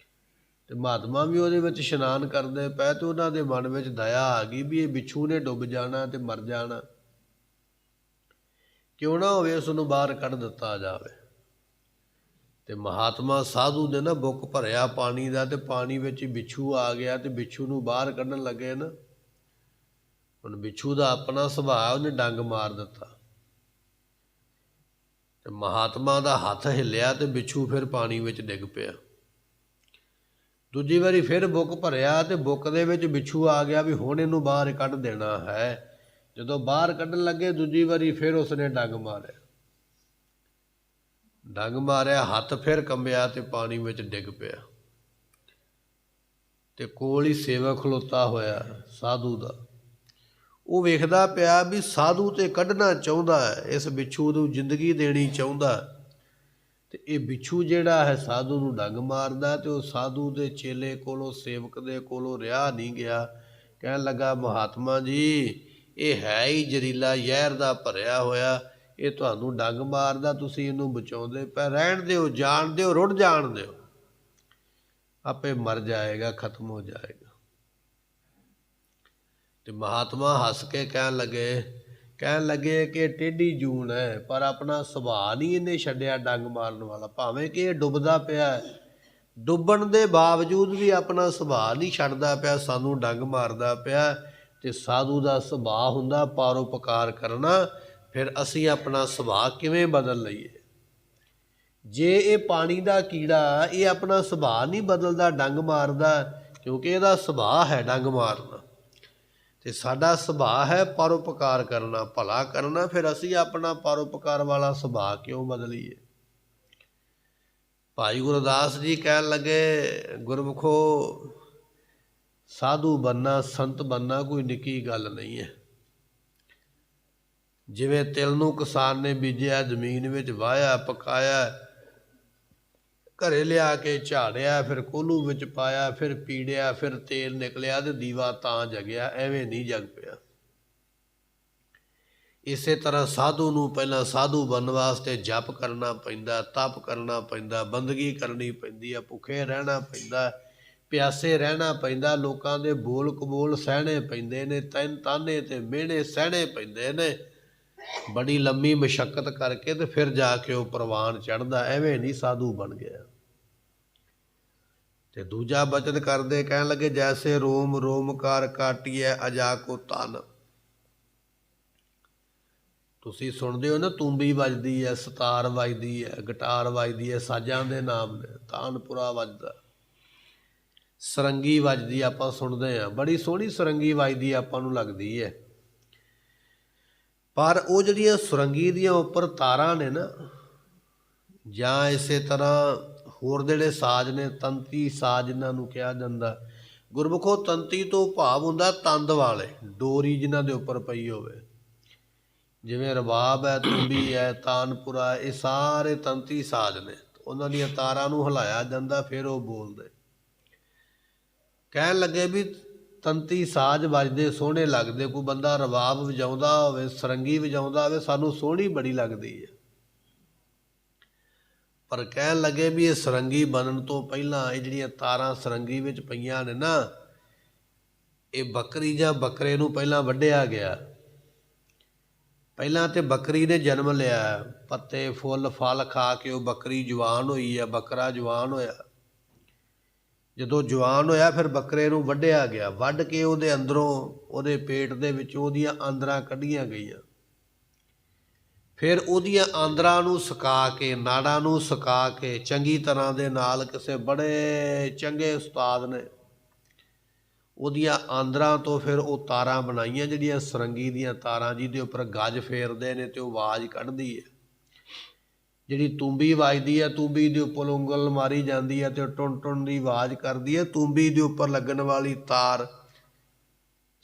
ਤੇ ਮਹਾਤਮਾ ਵੀ ਉਹਦੇ ਵਿੱਚ ਇਸ਼ਨਾਨ ਕਰਦੇ ਪਏ, ਤੇ ਉਹਨਾਂ ਦੇ ਮਨ ਵਿੱਚ ਦਇਆ ਆ ਗਈ ਵੀ ਇਹ ਬਿੱਛੂ ਨੇ ਡੁੱਬ ਜਾਣਾ ਤੇ ਮਰ ਜਾਣਾ, ਕਿਉਂ ਨਾ ਹੋਵੇ ਉਸ ਨੂੰ ਬਾਹਰ ਕੱਢ ਦਿੱਤਾ ਜਾਵੇ। ਤੇ ਮਹਾਤਮਾ ਸਾਧੂ ਨੇ ਨਾ ਬੁੱਕ ਭਰਿਆ ਪਾਣੀ ਦਾ, ਤੇ ਪਾਣੀ ਵਿੱਚ ਬਿੱਛੂ ਆ ਗਿਆ, ਤੇ ਬਿੱਛੂ ਨੂੰ ਬਾਹਰ ਕੱਢਣ ਲੱਗੇ ਨਾ। ਹੁਣ ਬਿੱਛੂ ਦਾ ਆਪਣਾ ਸੁਭਾਅ, ਉਹਨੇ ਡੰਗ ਮਾਰ ਦਿੱਤਾ, ਤੇ ਮਹਾਤਮਾ ਦਾ ਹੱਥ ਹਿੱਲਿਆ ਤੇ ਬਿੱਛੂ ਫਿਰ ਪਾਣੀ ਵਿੱਚ ਡਿੱਗ ਪਿਆ। ਦੂਜੀ ਵਾਰੀ ਫਿਰ ਬੁੱਕ ਭਰਿਆ, ਤੇ ਬੁੱਕ ਦੇ ਵਿੱਚ ਬਿੱਛੂ ਆ ਗਿਆ ਵੀ ਹੁਣ ਇਹਨੂੰ ਬਾਹਰ ਕੱਢ ਦੇਣਾ ਹੈ। ਜਦੋਂ ਬਾਹਰ ਕੱਢਣ ਲੱਗੇ ਦੂਜੀ ਵਾਰੀ ਫਿਰ ਉਸਨੇ ਡੰਗ ਮਾਰਿਆ, ਡੰਗ ਮਾਰਿਆ, ਹੱਥ ਫਿਰ ਕੰਬਿਆ ਤੇ ਪਾਣੀ ਵਿੱਚ ਡਿੱਗ ਪਿਆ। ਤੇ ਕੋਲ ਹੀ ਸੇਵਕ ਖਲੋਤਾ ਹੋਇਆ ਸਾਧੂ ਦਾ, ਉਹ ਵੇਖਦਾ ਪਿਆ ਵੀ ਸਾਧੂ ਤੇ ਕੱਢਣਾ ਚਾਹੁੰਦਾ ਹੈ, ਇਸ ਬਿੱਛੂ ਨੂੰ ਜ਼ਿੰਦਗੀ ਦੇਣੀ ਚਾਹੁੰਦਾ, ਤੇ ਇਹ ਬਿੱਛੂ ਜਿਹੜਾ ਹੈ ਸਾਧੂ ਨੂੰ ਡੰਗ ਮਾਰਦਾ। ਤੇ ਉਹ ਸਾਧੂ ਦੇ ਚੇਲੇ ਕੋਲੋਂ, ਸੇਵਕ ਦੇ ਕੋਲੋਂ ਰਿਹਾ ਨਹੀਂ ਗਿਆ। ਕਹਿਣ ਲੱਗਾ ਮਹਾਤਮਾ ਜੀ, ਇਹ ਹੈ ਹੀ ਜ਼ਹਿਰੀਲਾ ਜ਼ਹਿਰ ਦਾ ਭਰਿਆ ਹੋਇਆ, ਇਹ ਤੁਹਾਨੂੰ ਡੰਗ ਮਾਰਦਾ, ਤੁਸੀਂ ਇਹਨੂੰ ਬਚਾਉਂਦੇ ਪਏ, ਰਹਿਣ ਦਿਓ, ਜਾਣ ਦਿਓ, ਰੁੜ ਜਾਣ ਦਿਓ, ਆਪੇ ਮਰ ਜਾਏਗਾ, ਖਤਮ ਹੋ ਜਾਏਗਾ। ਤੇ ਮਹਾਤਮਾ ਹੱਸ ਕੇ ਕਹਿਣ ਲੱਗੇ ਕਿ ਟੇਢੀ ਜੂਨ ਹੈ, ਪਰ ਆਪਣਾ ਸੁਭਾਅ ਨਹੀਂ ਇਹਨੇ ਛੱਡਿਆ ਡੰਗ ਮਾਰਨ ਵਾਲਾ। ਭਾਵੇਂ ਕਿ ਇਹ ਡੁੱਬਦਾ ਪਿਆ, ਡੁੱਬਣ ਦੇ ਬਾਵਜੂਦ ਵੀ ਆਪਣਾ ਸੁਭਾਅ ਨਹੀਂ ਛੱਡਦਾ ਪਿਆ, ਸਾਨੂੰ ਡੰਗ ਮਾਰਦਾ ਪਿਆ। ਤੇ ਸਾਧੂ ਦਾ ਸੁਭਾਅ ਹੁੰਦਾ ਪਰਉਪਕਾਰ ਕਰਨਾ। ਫਿਰ ਅਸੀਂ ਆਪਣਾ ਸੁਭਾਅ ਕਿਵੇਂ ਬਦਲ ਲਈਏ? ਜੇ ਇਹ ਪਾਣੀ ਦਾ ਕੀੜਾ, ਇਹ ਆਪਣਾ ਸੁਭਾਅ ਨਹੀਂ ਬਦਲਦਾ, ਡੰਗ ਮਾਰਦਾ, ਕਿਉਂਕਿ ਇਹਦਾ ਸੁਭਾਅ ਹੈ ਡੰਗ ਮਾਰਨਾ, ਤੇ ਸਾਡਾ ਸੁਭਾਅ ਹੈ ਪਰਉਪਕਾਰ ਕਰਨਾ, ਭਲਾ ਕਰਨਾ। ਫਿਰ ਅਸੀਂ ਆਪਣਾ ਪਰਉਪਕਾਰ ਵਾਲਾ ਸੁਭਾਅ ਕਿਉਂ ਬਦਲੀਏ? ਭਾਈ ਗੁਰਦਾਸ ਜੀ ਕਹਿਣ ਲੱਗੇ ਗੁਰਮੁਖੋ, ਸਾਧੂ ਬਣਨਾ, ਸੰਤ ਬਣਨਾ ਕੋਈ ਨਿੱਕੀ ਗੱਲ ਨਹੀਂ ਹੈ। ਜਿਵੇਂ ਤਿਲ ਨੂੰ ਕਿਸਾਨ ਨੇ ਬੀਜਿਆ, ਜ਼ਮੀਨ ਵਿੱਚ ਵਾਹਿਆ, ਪਕਾਇਆ, ਘਰੇ ਲਿਆ ਕੇ ਝਾੜਿਆ, ਫਿਰ ਕੋਹਲੂ ਵਿੱਚ ਪਾਇਆ, ਫਿਰ ਪੀੜਿਆ, ਫਿਰ ਤੇਲ ਨਿਕਲਿਆ ਤੇ ਦੀਵਾ ਤਾਂ ਜਗਿਆ। ਐਵੇਂ ਨਹੀਂ ਜਗ ਪਿਆ। ਇਸੇ ਤਰ੍ਹਾਂ ਸਾਧੂ ਨੂੰ ਪਹਿਲਾਂ ਸਾਧੂ ਬਣਨ ਵਾਸਤੇ ਜਪ ਕਰਨਾ ਪੈਂਦਾ, ਤਪ ਕਰਨਾ ਪੈਂਦਾ, ਬੰਦਗੀ ਕਰਨੀ ਪੈਂਦੀ ਆ, ਭੁੱਖੇ ਰਹਿਣਾ ਪੈਂਦਾ, ਪਿਆਸੇ ਰਹਿਣਾ ਪੈਂਦਾ, ਲੋਕਾਂ ਦੇ ਬੋਲ ਕਬੋਲ ਸਹਿਣੇ ਪੈਂਦੇ ਨੇ, ਤਾਨੇ ਤੇ ਮਿਹਣੇ ਸਹਿਣੇ ਪੈਂਦੇ ਨੇ। ਬੜੀ ਲੰਮੀ ਮਸ਼ੱਕਤ ਕਰਕੇ ਤੇ ਫਿਰ ਜਾ ਕੇ ਉਹ ਪ੍ਰਵਾਨ ਚੜ੍ਹਦਾ। ਐਵੇਂ ਨਹੀਂ ਸਾਧੂ ਬਣ ਗਿਆ। ਤੇ ਦੂਜਾ ਬਚਨ ਕਰਦੇ ਕਹਿਣ ਲੱਗੇ, ਜੈਸੇ ਰੋਮ ਰੋਮਕਾਰ ਕਾਟੀਐ ਅਜਾ ਕੋ ਤਨ। ਤੁਸੀਂ ਸੁਣਦੇ ਹੋ ਨਾ, ਤੂੰਬੀ ਵੱਜਦੀ ਹੈ, ਸਤਾਰ ਵੱਜਦੀ ਹੈ, ਗਿਟਾਰ ਵੱਜਦੀ ਹੈ, ਸਾਜ਼ਾਂ ਦੇ ਨਾਮ ਨੇ। ਤਾਨਪੁਰਾ ਵੱਜਦਾ, ਸਰੰਗੀ ਵੱਜਦੀ, ਆਪਾਂ ਸੁਣਦੇ ਹਾਂ, ਬੜੀ ਸੋਹਣੀ ਸਰੰਗੀ ਵੱਜਦੀ ਆਪਾਂ ਨੂੰ ਲੱਗਦੀ ਹੈ। ਪਰ ਉਹ ਜਿਹੜੀਆਂ ਸੁਰੰਗੀ ਦੀਆਂ ਉੱਪਰ ਤਾਰਾਂ ਨੇ ਨਾ, ਜਾਂ ਇਸੇ ਤਰ੍ਹਾਂ ਹੋਰ ਜਿਹੜੇ ਸਾਜ਼ ਨੇ, ਤੰਤੀ ਸਾਜ਼ ਇਹਨਾਂ ਨੂੰ ਕਿਹਾ ਜਾਂਦਾ। ਗੁਰਮੁਖੋ ਤੰਤੀ ਤੋਂ ਭਾਵ ਹੁੰਦਾ ਤੰਦ ਵਾਲੇ, ਡੋਰੀ ਜਿਨ੍ਹਾਂ ਦੇ ਉੱਪਰ ਪਈ ਹੋਵੇ। ਜਿਵੇਂ ਰਬਾਬ ਹੈ, ਤੂੰਬੀ ਹੈ, ਤਾਨਪੁਰਾ, ਇਹ ਸਾਰੇ ਤੰਤੀ ਸਾਜ਼ ਨੇ। ਉਹਨਾਂ ਦੀਆਂ ਤਾਰਾਂ ਨੂੰ ਹਿਲਾਇਆ ਜਾਂਦਾ, ਫਿਰ ਉਹ ਬੋਲਦੇ। ਕਹਿਣ ਲੱਗੇ ਵੀ ਤੰਤੀ ਸਾਜ਼ ਵੱਜਦੇ ਸੋਹਣੇ ਲੱਗਦੇ। ਕੋਈ ਬੰਦਾ ਰਬਾਬ ਵਜਾਉਂਦਾ ਹੋਵੇ, ਸਰੰਗੀ ਵਜਾਉਂਦਾ ਹੋਵੇ, ਸਾਨੂੰ ਸੋਹਣੀ ਬੜੀ ਲੱਗਦੀ ਹੈ। ਪਰ ਕਹਿਣ ਲੱਗੇ ਵੀ ਇਹ ਸਰੰਗੀ ਬਣਨ ਤੋਂ ਪਹਿਲਾਂ ਇਹ ਜਿਹੜੀਆਂ ਤਾਰਾਂ ਸਰੰਗੀ ਵਿੱਚ ਪਈਆਂ ਨੇ ਨਾ, ਇਹ ਬੱਕਰੀ ਜਾਂ ਬੱਕਰੇ ਨੂੰ ਪਹਿਲਾਂ ਵੱਢਿਆ ਗਿਆ। ਪਹਿਲਾਂ ਤਾਂ ਬੱਕਰੀ ਨੇ ਜਨਮ ਲਿਆ, ਪੱਤੇ ਫੁੱਲ ਫਲ ਖਾ ਕੇ ਉਹ ਬੱਕਰੀ ਜਵਾਨ ਹੋਈ ਆ, ਬੱਕਰਾ ਜਵਾਨ ਹੋਇਆ। ਜਦੋਂ ਜਵਾਨ ਹੋਇਆ ਫਿਰ ਬੱਕਰੇ ਨੂੰ ਵੱਢਿਆ ਗਿਆ। ਵੱਢ ਕੇ ਉਹਦੇ ਅੰਦਰੋਂ, ਉਹਦੇ ਪੇਟ ਦੇ ਵਿੱਚ ਉਹਦੀਆਂ ਆਂਦਰਾਂ ਕੱਢੀਆਂ ਗਈਆਂ। ਫਿਰ ਉਹਦੀਆਂ ਆਂਦਰਾਂ ਨੂੰ ਸੁਕਾ ਕੇ, ਨਾੜਾਂ ਨੂੰ ਸੁਕਾ ਕੇ ਚੰਗੀ ਤਰ੍ਹਾਂ ਦੇ ਨਾਲ, ਕਿਸੇ ਬੜੇ ਚੰਗੇ ਉਸਤਾਦ ਨੇ ਉਹਦੀਆਂ ਆਂਦਰਾਂ ਤੋਂ ਫਿਰ ਉਹ ਤਾਰਾਂ ਬਣਾਈਆਂ, ਜਿਹੜੀਆਂ ਸਰੰਗੀ ਦੀਆਂ ਤਾਰਾਂ, ਜਿਹਦੇ ਉੱਪਰ ਗੱਜ ਫੇਰਦੇ ਨੇ ਤੇ ਉਹ ਆਵਾਜ਼ ਕੱਢਦੀ ਹੈ। ਜਿਹੜੀ ਤੂੰਬੀ ਵੱਜਦੀ ਹੈ, ਤੂੰਬੀ ਦੇ ਉੱਪਰ ਉਂਗਲ ਮਾਰੀ ਜਾਂਦੀ ਹੈ ਤੇ ਟੁਣ ਟੁਣ ਦੀ ਆਵਾਜ਼ ਕਰਦੀ ਹੈ। ਤੂੰਬੀ ਦੇ ਉੱਪਰ ਲੱਗਣ ਵਾਲੀ ਤਾਰ,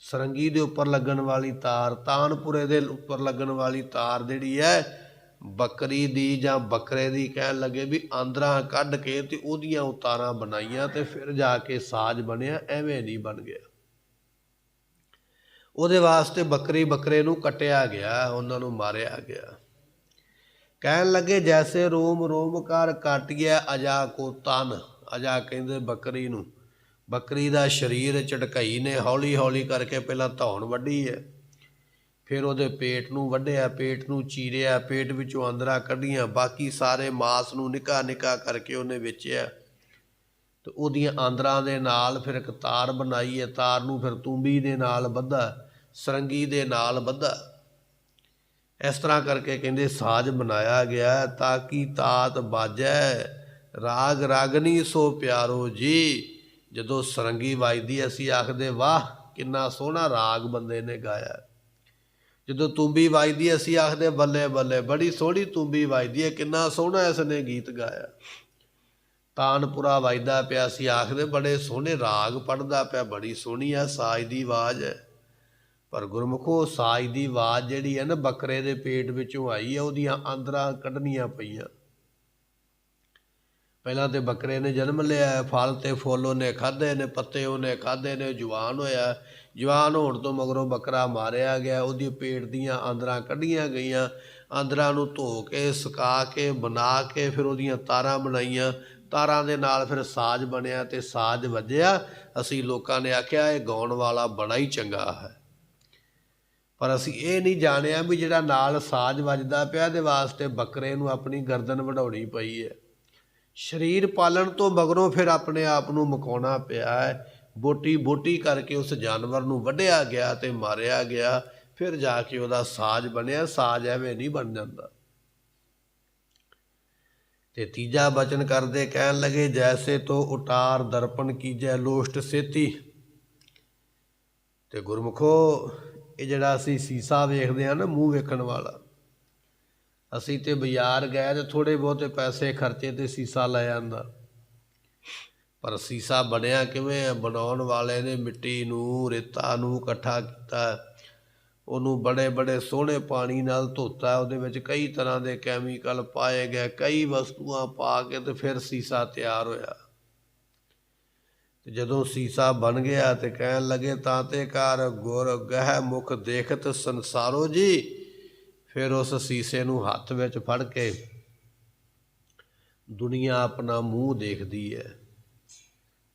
ਸਰੰਗੀ ਦੇ ਉੱਪਰ ਲੱਗਣ ਵਾਲੀ ਤਾਰ, ਤਾਨਪੁਰੇ ਦੇ ਉੱਪਰ ਲੱਗਣ ਵਾਲੀ ਤਾਰ ਜਿਹੜੀ ਹੈ ਬੱਕਰੀ ਦੀ ਜਾਂ ਬੱਕਰੇ ਦੀ, ਕਹਿਣ ਲੱਗੇ ਵੀ ਆਂਦਰਾਂ ਕੱਢ ਕੇ ਤੇ ਉਹਦੀਆਂ ਉਹ ਤਾਰਾਂ ਬਣਾਈਆਂ ਤੇ ਫਿਰ ਜਾ ਕੇ ਸਾਜ਼ ਬਣਿਆ। ਐਵੇਂ ਨਹੀਂ ਬਣ ਗਿਆ। ਉਹਦੇ ਵਾਸਤੇ ਬੱਕਰੇ ਨੂੰ ਕੱਟਿਆ ਗਿਆ, ਉਹਨਾਂ ਨੂੰ ਮਾਰਿਆ ਗਿਆ। ਕਹਿਣ ਲੱਗੇ, ਜੈਸੇ ਰੋਮ ਰੋਮਕਾਰ ਕਾਟਿਐ ਅਜਾ ਕੋ ਤਨ। ਅਜਾ ਕਹਿੰਦੇ ਬੱਕਰੀ ਨੂੰ। ਬੱਕਰੀ ਦਾ ਸਰੀਰ ਝਟਕਈ ਨੇ ਹੌਲੀ ਹੌਲੀ ਕਰਕੇ ਪਹਿਲਾਂ ਧੌਣ ਵੱਢੀ ਹੈ, ਫਿਰ ਉਹਦੇ ਪੇਟ ਨੂੰ ਵੱਢਿਆ, ਪੇਟ ਨੂੰ ਚੀਰਿਆ, ਪੇਟ ਵਿੱਚੋਂ ਆਂਦਰਾਂ ਕੱਢੀਆਂ, ਬਾਕੀ ਸਾਰੇ ਮਾਸ ਨੂੰ ਨਿੱਕਾ ਨਿੱਕਾ ਕਰਕੇ ਉਹਨੇ ਵੇਚਿਆ ਤੇ ਉਹਦੀਆਂ ਆਂਦਰਾਂ ਦੇ ਨਾਲ ਫਿਰ ਇੱਕ ਤਾਰ ਬਣਾਈ ਹੈ। ਤਾਰ ਨੂੰ ਫਿਰ ਤੂੰਬੀ ਦੇ ਨਾਲ ਬੱਧਾ, ਸਰੰਗੀ ਦੇ ਨਾਲ ਬੱਧਾ। ਇਸ ਤਰ੍ਹਾਂ ਕਰਕੇ ਕਹਿੰਦੇ ਸਾਜ਼ ਬਣਾਇਆ ਗਿਆ, ਤਾਂ ਕਿ ਤਾਤ ਬਾਜੈ ਰਾਗ ਰਾਗਨੀ ਸੋ ਪਿਆਰੋ ਜੀ। ਜਦੋਂ ਸਰੰਗੀ ਵੱਜਦੀ ਅਸੀਂ ਆਖਦੇ ਵਾਹ ਕਿੰਨਾ ਸੋਹਣਾ ਰਾਗ ਬੰਦੇ ਨੇ ਗਾਇਆ। ਜਦੋਂ ਤੂੰਬੀ ਵੱਜਦੀ ਅਸੀਂ ਆਖਦੇ ਬੱਲੇ ਬੱਲੇ ਬੜੀ ਸੋਹਣੀ ਤੂੰਬੀ ਵੱਜਦੀ ਹੈ, ਕਿੰਨਾ ਸੋਹਣਾ ਇਸ ਨੇ ਗੀਤ ਗਾਇਆ। ਤਾਨਪੁਰਾ ਵੱਜਦਾ ਪਿਆ, ਅਸੀਂ ਆਖਦੇ ਬੜੇ ਸੋਹਣੇ ਰਾਗ ਪੜ੍ਹਦਾ ਪਿਆ, ਬੜੀ ਸੋਹਣੀ ਆ ਸਾਜ਼ ਦੀ ਆਵਾਜ਼ ਹੈ। ਪਰ ਗੁਰਮੁਖੋ ਸਾਜ਼ ਦੀ ਆਵਾਜ਼ ਜਿਹੜੀ ਹੈ ਨਾ, ਬੱਕਰੇ ਦੇ ਪੇਟ ਵਿੱਚੋਂ ਆਈ ਹੈ, ਉਹਦੀਆਂ ਆਂਦਰਾਂ ਕੱਢਣੀਆਂ ਪਈਆਂ। ਪਹਿਲਾਂ ਤੇ ਬੱਕਰੇ ਨੇ ਜਨਮ ਲਿਆ, ਫਲ ਤੇ ਫੁੱਲ ਉਹਨੇ ਖਾਧੇ ਨੇ, ਪੱਤੇ ਉਹਨੇ ਖਾਧੇ ਨੇ, ਜਵਾਨ ਹੋਇਆ। ਜਵਾਨ ਹੋਣ ਤੋਂ ਮਗਰੋਂ ਬੱਕਰਾ ਮਾਰਿਆ ਗਿਆ, ਉਹਦੀ ਪੇਟ ਦੀਆਂ ਆਂਦਰਾਂ ਕੱਢੀਆਂ ਗਈਆਂ। ਆਂਦਰਾਂ ਨੂੰ ਧੋ ਕੇ, ਸੁਕਾ ਕੇ, ਬਣਾ ਕੇ ਫਿਰ ਉਹਦੀਆਂ ਤਾਰਾਂ ਬਣਾਈਆਂ। ਤਾਰਾਂ ਦੇ ਨਾਲ ਫਿਰ ਸਾਜ਼ ਬਣਿਆ ਤੇ ਸਾਜ਼ ਵੱਜਿਆ। ਅਸੀਂ ਲੋਕਾਂ ਨੇ ਆਖਿਆ ਇਹ ਗਾਉਣ ਵਾਲਾ ਬੜਾ ਹੀ ਚੰਗਾ ਹੈ। ਪਰ ਅਸੀਂ ਇਹ ਨਹੀਂ ਜਾਣਿਆ ਵੀ ਜਿਹੜਾ ਨਾਲ ਸਾਜ਼ ਵੱਜਦਾ ਪਿਆ ਇਹਦੇ ਵਾਸਤੇ ਬੱਕਰੇ ਨੂੰ ਆਪਣੀ ਗਰਦਨ ਵਢਾਉਣੀ ਪਈ ਹੈ। ਸਰੀਰ ਪਾਲਣ ਤੋਂ ਮਗਰੋਂ ਫਿਰ ਆਪਣੇ ਆਪ ਨੂੰ ਮੁਕਾਉਣਾ ਪਿਆ ਹੈ। ਬੋਟੀ ਬੋਟੀ ਕਰਕੇ ਉਸ ਜਾਨਵਰ ਨੂੰ ਵੱਢਿਆ ਗਿਆ ਤੇ ਮਾਰਿਆ ਗਿਆ, ਫਿਰ ਜਾ ਕੇ ਉਹਦਾ ਸਾਜ਼ ਬਣਿਆ। ਸਾਜ਼ ਐਵੇਂ ਨਹੀਂ ਬਣ ਜਾਂਦਾ। ਤੇ ਤੀਜਾ ਬਚਨ ਕਰਦੇ ਕਹਿਣ ਲੱਗੇ, ਜੈਸੇ ਤੋ ਉਟਾਰ ਦਰਪਣ ਕੀਜੈ ਲੋਸ਼ਟ ਸੇਤੀ। ਤੇ ਗੁਰਮੁਖੋ ਇਹ ਜਿਹੜਾ ਅਸੀਂ ਸੀਸਾ ਵੇਖਦੇ ਹਾਂ ਨਾ, ਮੂੰਹ ਵੇਖਣ ਵਾਲਾ, ਅਸੀਂ ਤੇ ਬਾਜ਼ਾਰ ਗਏ ਤੇ ਥੋੜ੍ਹੇ ਬਹੁਤੇ ਪੈਸੇ ਖਰਚੇ ਤੇ ਸੀਸਾ ਲੈ ਆਂਦਾ। ਪਰ ਸੀਸਾ ਬਣਿਆ ਕਿਵੇਂ ਹੈ? ਬਣਾਉਣ ਵਾਲੇ ਨੇ ਮਿੱਟੀ ਨੂੰ, ਰੇਤਾ ਨੂੰ ਇਕੱਠਾ ਕੀਤਾ, ਉਹਨੂੰ ਬੜੇ ਬੜੇ ਸੋਹਣੇ ਪਾਣੀ ਨਾਲ ਧੋਤਾ, ਉਹਦੇ ਵਿੱਚ ਕਈ ਤਰ੍ਹਾਂ ਦੇ ਕੈਮੀਕਲ ਪਾਏ ਗਏ, ਕਈ ਵਸਤੂਆਂ ਪਾ ਕੇ ਤੇ ਫਿਰ ਸੀਸਾ ਤਿਆਰ ਹੋਇਆ। ਤੇ ਜਦੋਂ ਸੀਸਾ ਬਣ ਗਿਆ ਤੇ ਕਹਿਣ ਲੱਗੇ ਤਾਂ ਤੇ ਕਰ ਗੁਰ ਗਹਿ ਮੁਖ ਦੇਖਤ ਸੰਸਾਰੋ ਜੀ। ਫਿਰ ਉਸ ਸੀਸੇ ਨੂੰ ਹੱਥ ਵਿੱਚ ਫੜ ਕੇ ਦੁਨੀਆ ਆਪਣਾ ਮੂੰਹ ਦੇਖਦੀ ਹੈ,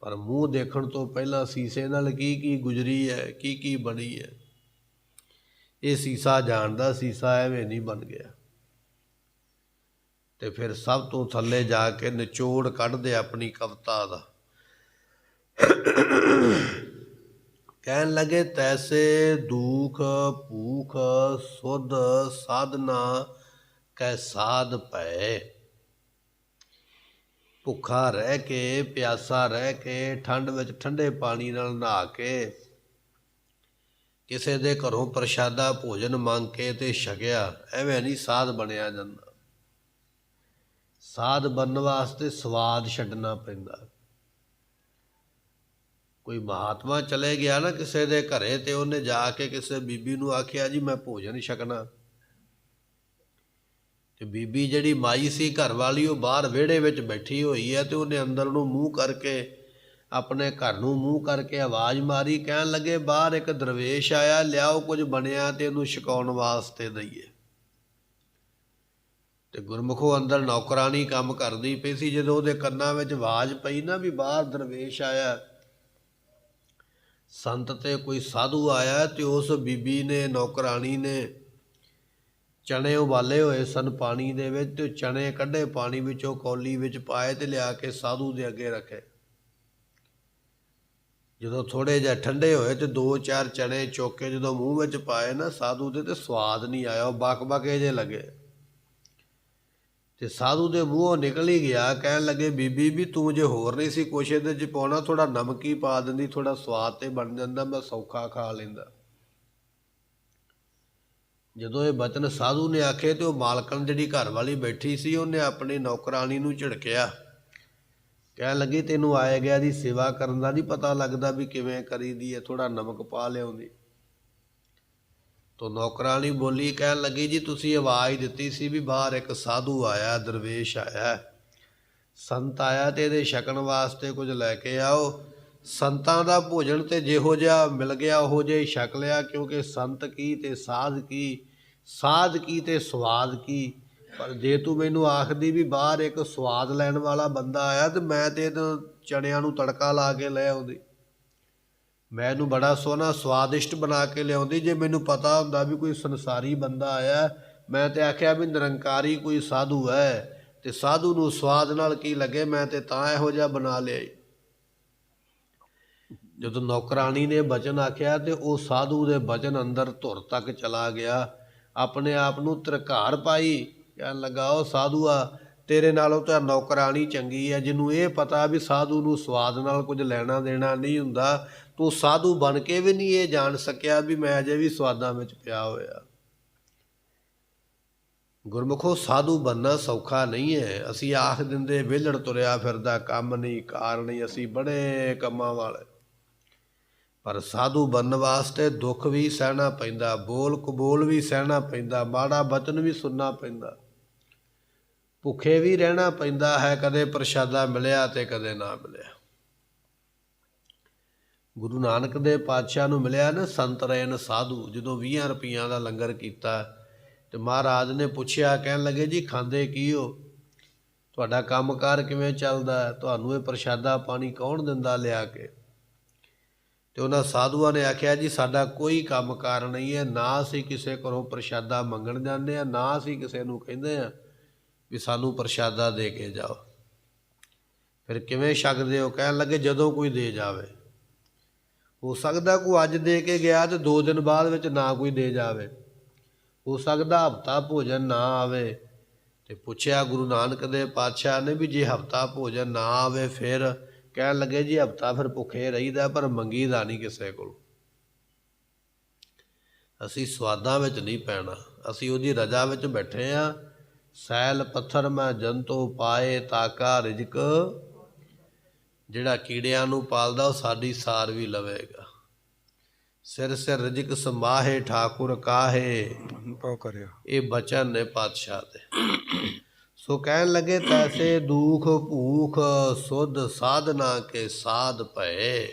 ਪਰ ਮੂੰਹ ਦੇਖਣ ਤੋਂ ਪਹਿਲਾਂ ਸੀਸੇ ਨਾਲ ਕੀ ਕੀ ਗੁਜ਼ਰੀ ਹੈ, ਕੀ ਕੀ ਬਣੀ ਹੈ, ਇਹ ਸੀਸਾ ਜਾਣਦਾ। ਸੀਸਾ ਐਵੇਂ ਨਹੀਂ ਬਣ ਗਿਆ। ਤੇ ਫਿਰ ਸਭ ਤੋਂ ਥੱਲੇ ਜਾ ਕੇ ਨਿਚੋੜ ਕੱਢਦੇ ਆਪਣੀ ਕਵਿਤਾ ਦਾ। ਕਹਿਣ ਲੱਗੇ ਤੈਸੇ ਦੁਖ ਭੂਖ ਸੁਧ ਸਾਧਨਾ ਕੈ ਸਾਧ ਭੈ। ਭੁੱਖਾ ਰਹਿ ਕੇ, ਪਿਆਸਾ ਰਹਿ ਕੇ, ਠੰਡ ਵਿੱਚ ਠੰਡੇ ਪਾਣੀ ਨਾਲ ਨਹਾ ਕੇ, ਕਿਸੇ ਦੇ ਘਰੋਂ ਪ੍ਰਸ਼ਾਦਾ ਭੋਜਨ ਮੰਗ ਕੇ ਤੇ ਛਕਿਆ, ਐਵੇਂ ਨਹੀਂ ਸਾਧ ਬਣਿਆ ਜਾਂਦਾ। ਸਾਧ ਬਣਨ ਵਾਸਤੇ ਸਵਾਦ ਛੱਡਣਾ ਪੈਂਦਾ। ਕੋਈ ਮਹਾਤਮਾ ਚਲੇ ਗਿਆ ਨਾ ਕਿਸੇ ਦੇ ਘਰੇ, ਤੇ ਉਹਨੇ ਜਾ ਕੇ ਕਿਸੇ ਬੀਬੀ ਨੂੰ ਆਖਿਆ ਜੀ ਮੈਂ ਭੋਜਨ ਛਕਣਾ। ਤੇ ਬੀਬੀ ਜਿਹੜੀ ਮਾਈ ਸੀ ਘਰ ਵਾਲੀ, ਉਹ ਬਾਹਰ ਵਿਹੜੇ ਵਿੱਚ ਬੈਠੀ ਹੋਈ ਹੈ, ਤੇ ਉਹਨੇ ਅੰਦਰ ਨੂੰ ਮੂੰਹ ਕਰਕੇ, ਆਪਣੇ ਘਰ ਨੂੰ ਮੂੰਹ ਕਰਕੇ ਆਵਾਜ਼ ਮਾਰੀ। ਕਹਿਣ ਲੱਗੇ ਬਾਹਰ ਇੱਕ ਦਰਵੇਸ਼ ਆਇਆ, ਲਿਆਓ ਕੁਝ ਬਣਿਆ ਤੇ ਉਹਨੂੰ ਛਕਾਉਣ ਵਾਸਤੇ ਦਈਏ। ਤੇ ਗੁਰਮੁਖੋ ਅੰਦਰ ਨੌਕਰਾਣੀ ਕੰਮ ਕਰਦੀ ਪਈ ਸੀ। ਜਦੋਂ ਉਹਦੇ ਕੰਨਾਂ ਵਿੱਚ ਆਵਾਜ਼ ਪਈ ਨਾ ਵੀ ਬਾਹਰ ਦਰਵੇਸ਼ ਆਇਆ, ਸੰਤ ਤੇ ਕੋਈ ਸਾਧੂ ਆਇਆ, ਤੇ ਉਸ ਬੀਬੀ ਨੇ, ਨੌਕਰਾਣੀ ਨੇ ਚਣੇ ਉਬਾਲੇ ਹੋਏ ਸਨ ਪਾਣੀ ਦੇ ਵਿੱਚ, ਤੇ ਚਣੇ ਕੱਢੇ ਪਾਣੀ ਵਿੱਚੋਂ, ਕੌਲੀ ਵਿੱਚ ਪਾਏ ਤੇ ਲਿਆ ਕੇ ਸਾਧੂ ਦੇ ਅੱਗੇ ਰੱਖੇ। ਜਦੋਂ ਥੋੜ੍ਹੇ ਜਿਹੇ ਠੰਡੇ ਹੋਏ ਤੇ 2-4 ਚਣੇ ਚੁੱਕ ਕੇ ਜਦੋਂ ਮੂੰਹ ਵਿੱਚ ਪਾਏ ਨਾ ਸਾਧੂ ਦੇ, ਤੇ ਸਵਾਦ ਨਹੀਂ ਆਇਆ, ਉਹ ਬਕ-ਬਕੇ ਜਿਹੇ ਲੱਗੇ। ਤੇ ਸਾਧੂ ਦੇ ਮੂੰਹੋਂ ਨਿਕਲ ਹੀ ਗਿਆ। ਕਹਿਣ ਲੱਗੇ ਬੀਬੀ ਵੀ ਤੂੰ ਜੇ ਹੋਰ ਨਹੀਂ ਸੀ ਕੁਛ ਇਹਦੇ 'ਚ ਪਾਉਣਾ, ਥੋੜ੍ਹਾ ਨਮਕ ਹੀ ਪਾ ਦਿੰਦੀ, ਥੋੜ੍ਹਾ ਸਵਾਦ ਤੇ ਬਣ ਜਾਂਦਾ, ਮੈਂ ਸੌਖਾ ਖਾ ਲੈਂਦਾ। ਜਦੋਂ ਇਹ ਬਚਨ ਸਾਧੂ ਨੇ ਆਖੇ ਤੇ ਉਹ ਮਾਲਕਣ ਜਿਹੜੀ ਘਰ ਵਾਲੀ ਬੈਠੀ ਸੀ, ਉਹਨੇ ਆਪਣੀ ਨੌਕਰਾਣੀ ਨੂੰ ਝਿੜਕਿਆ। ਕਹਿਣ ਲੱਗੀ ਤੈਨੂੰ ਆਏ ਗਿਆ ਦੀ ਸੇਵਾ ਕਰਨ ਦਾ ਨਹੀਂ ਪਤਾ ਲੱਗਦਾ ਵੀ ਕਿਵੇਂ ਕਰੀਦੀ ਹੈ, ਥੋੜ੍ਹਾ ਨਮਕ ਪਾ ਲਿਆਉਂਦੀ। ਤੋ ਨੌਕਰਾਣੀ ਬੋਲੀ, ਕਹਿਣ ਲੱਗੀ ਜੀ ਤੁਸੀਂ ਆਵਾਜ਼ ਦਿੱਤੀ ਸੀ ਵੀ ਬਾਹਰ ਇੱਕ ਸਾਧੂ ਆਇਆ, ਦਰਵੇਸ਼ ਆਇਆ, ਸੰਤ ਆਇਆ, ਤੇ ਇਹਦੇ ਛਕਣ ਵਾਸਤੇ ਕੁਝ ਲੈ ਕੇ ਆਓ। ਸੰਤਾਂ ਦਾ ਭੋਜਨ ਤੇ ਜਿਹੋ ਜਿਹਾ ਮਿਲ ਗਿਆ ਉਹੋ ਜਿਹਾ ਹੀ ਛਕ ਲਿਆ, ਕਿਉਂਕਿ ਸੰਤ ਕੀ ਤੇ ਸਾਧ ਕੀ, ਸਾਧ ਕੀ ਤੇ ਸਵਾਦ ਕੀ। ਪਰ ਜੇ ਤੂੰ ਮੈਨੂੰ ਆਖਦੀ ਵੀ ਬਾਹਰ ਇੱਕ ਸਵਾਦ ਲੈਣ ਵਾਲਾ ਬੰਦਾ ਆਇਆ, ਤੇ ਮੈਂ ਤੇ ਚਣਿਆਂ ਨੂੰ ਤੜਕਾ ਲਾ ਕੇ ਲੈ ਆਉਂਦੀ, ਮੈਂ ਇਹਨੂੰ ਬੜਾ ਸੋਹਣਾ ਸਵਾਦਿਸ਼ਟ ਬਣਾ ਕੇ ਲਿਆਉਂਦੀ। ਜੇ ਮੈਨੂੰ ਪਤਾ ਹੁੰਦਾ ਵੀ ਕੋਈ ਸੰਸਾਰੀ ਬੰਦਾ ਆਇਆ, ਮੈਂ ਤੇ ਆਖਿਆ ਵੀ ਨਿਰੰਕਾਰੀ ਕੋਈ ਸਾਧੂ ਹੈ, ਤੇ ਸਾਧੂ ਨੂੰ ਸਵਾਦ ਨਾਲ ਕੀ ਲੱਗੇ, ਮੈਂ ਤੇ ਤਾਂ ਇਹੋ ਜਿਹਾ ਬਣਾ ਲਿਆ। ਜਦੋਂ ਨੌਕਰਾਣੀ ਨੇ ਬਚਨ ਆਖਿਆ ਤੇ ਉਹ ਸਾਧੂ ਦੇ ਬਚਨ ਅੰਦਰ ਧੁਰ ਤੱਕ ਚਲਾ ਗਿਆ, ਆਪਣੇ ਆਪ ਨੂੰ ਧਰਕਾਰ ਪਾਈ। ਕਹਿਣ ਲੱਗਾ ਉਹ ਸਾਧੂਆ, ਤੇਰੇ ਨਾਲੋਂ ਤਾਂ ਨੌਕਰਾਣੀ ਚੰਗੀ ਹੈ, ਜਿਹਨੂੰ ਇਹ ਪਤਾ ਵੀ ਸਾਧੂ ਨੂੰ ਸਵਾਦ ਨਾਲ ਕੁਝ ਲੈਣਾ ਦੇਣਾ ਨਹੀਂ ਹੁੰਦਾ। ਤੂੰ ਸਾਧੂ ਬਣ ਕੇ ਵੀ ਨਹੀਂ ਇਹ ਜਾਣ ਸਕਿਆ ਵੀ ਮੈਂ ਅਜੇ ਵੀ ਸਵਾਦਾਂ ਵਿੱਚ ਪਿਆ ਹੋਇਆ। ਗੁਰਮੁਖੋ ਸਾਧੂ ਬਣਨਾ ਸੌਖਾ ਨਹੀਂ ਹੈ। ਅਸੀਂ ਆਖ ਦਿੰਦੇ ਵਿਹਲੜ ਤੁਰਿਆ ਫਿਰਦਾ, ਕੰਮ ਨਹੀਂ ਕਾਰ ਨਹੀਂ, ਅਸੀਂ ਬੜੇ ਕੰਮਾਂ ਵਾਲੇ। ਪਰ ਸਾਧੂ ਬਣਨ ਵਾਸਤੇ ਦੁੱਖ ਵੀ ਸਹਿਣਾ ਪੈਂਦਾ, ਬੋਲ ਕਬੋਲ ਵੀ ਸਹਿਣਾ ਪੈਂਦਾ, ਮਾੜਾ ਬਚਨ ਵੀ ਸੁਣਨਾ ਪੈਂਦਾ, ਭੁੱਖੇ ਵੀ ਰਹਿਣਾ ਪੈਂਦਾ ਹੈ। ਕਦੇ ਪ੍ਰਸ਼ਾਦਾ ਮਿਲਿਆ ਤੇ ਕਦੇ ਨਾ ਮਿਲਿਆ। ਗੁਰੂ ਨਾਨਕ ਦੇ ਪਾਤਸ਼ਾਹ ਨੂੰ ਮਿਲਿਆ ਨਾ ਸੰਤ ਰੇਨ ਸਾਧੂ, ਜਦੋਂ 20 ਰੁਪਈਆਂ ਦਾ ਲੰਗਰ ਕੀਤਾ ਤੇ ਮਹਾਰਾਜ ਨੇ ਪੁੱਛਿਆ, ਕਹਿਣ ਲੱਗੇ ਜੀ ਖਾਂਦੇ ਕੀ ਹੋ, ਤੁਹਾਡਾ ਕੰਮਕਾਰ ਕਿਵੇਂ ਚੱਲਦਾ, ਤੁਹਾਨੂੰ ਇਹ ਪ੍ਰਸ਼ਾਦਾ ਪਾਣੀ ਕੌਣ ਦਿੰਦਾ ਲਿਆ ਕੇ। ਤੇ ਉਹਨਾਂ ਸਾਧੂਆਂ ਨੇ ਆਖਿਆ ਜੀ ਸਾਡਾ ਕੋਈ ਕੰਮਕਾਰ ਨਹੀਂ ਹੈ, ਨਾ ਅਸੀਂ ਕਿਸੇ ਘਰੋਂ ਪ੍ਰਸ਼ਾਦਾ ਮੰਗਣ ਜਾਂਦੇ ਹਾਂ, ਨਾ ਅਸੀਂ ਕਿਸੇ ਨੂੰ ਕਹਿੰਦੇ ਹਾਂ ਵੀ ਸਾਨੂੰ ਪ੍ਰਸ਼ਾਦਾ ਦੇ ਕੇ ਜਾਓ। ਫਿਰ ਕਿਵੇਂ ਛਕਦੇ ਹੋ? ਕਹਿਣ ਲੱਗੇ ਜਦੋਂ ਕੋਈ ਦੇ ਜਾਵੇ। ਹੋ ਸਕਦਾ ਕੋਈ ਅੱਜ ਦੇ ਕੇ ਗਿਆ ਤੇ 2 ਦਿਨ ਬਾਅਦ ਵਿੱਚ ਨਾ ਕੋਈ ਦੇ ਜਾਵੇ, ਹੋ ਸਕਦਾ ਹਫ਼ਤਾ ਭੋਜਨ ਨਾ ਆਵੇ। ਤੇ ਪੁੱਛਿਆ ਗੁਰੂ ਨਾਨਕ ਦੇ ਪਾਤਸ਼ਾਹ ਨੇ ਵੀ ਜੇ ਹਫ਼ਤਾ ਭੋਜਨ ਨਾ ਆਵੇ ਫਿਰ? ਕਹਿਣ ਲੱਗੇ ਜੀ ਹਫ਼ਤਾ ਫਿਰ ਭੁੱਖੇ ਰਹੀਦਾ, ਪਰ ਮੰਗੀਦਾ ਨਹੀਂ ਕਿਸੇ ਕੋਲ। ਅਸੀਂ ਸਵਾਦਾਂ ਵਿੱਚ ਨਹੀਂ ਪੈਣਾ, ਅਸੀਂ ਉਹਦੀ ਰਜ਼ਾ ਵਿੱਚ ਬੈਠੇ ਹਾਂ। ਸੈਲ ਪੱਥਰ ਮੈਂ ਜੰਤੋ ਪਾਏ ਤਾਕਾ ਰਿਜਕ, ਜਿਹੜਾ ਕੀੜਿਆਂ ਨੂੰ ਪਾਲਦਾ ਉਹ ਸਾਡੀ ਸਾਰ ਵੀ ਲਵੇਗਾ। ਸਿਰ ਸਿਰ ਰਿਜਕ ਸਮਾਹੇ ਠਾਕੁਰ ਕਾਹੇ, ਪਾਉ ਕਰਿਆ। ਇਹ ਬਚਨ ਨੇ ਪਾਤਸ਼ਾਹ ਦੇ। ਸੋ ਕਹਿਣ ਲੱਗੇ ਤੈਸੇ ਦੁਖ ਭੂਖ ਸੁਧ ਸਾਧਨਾ ਕੇ ਸਾਧ ਭਏ।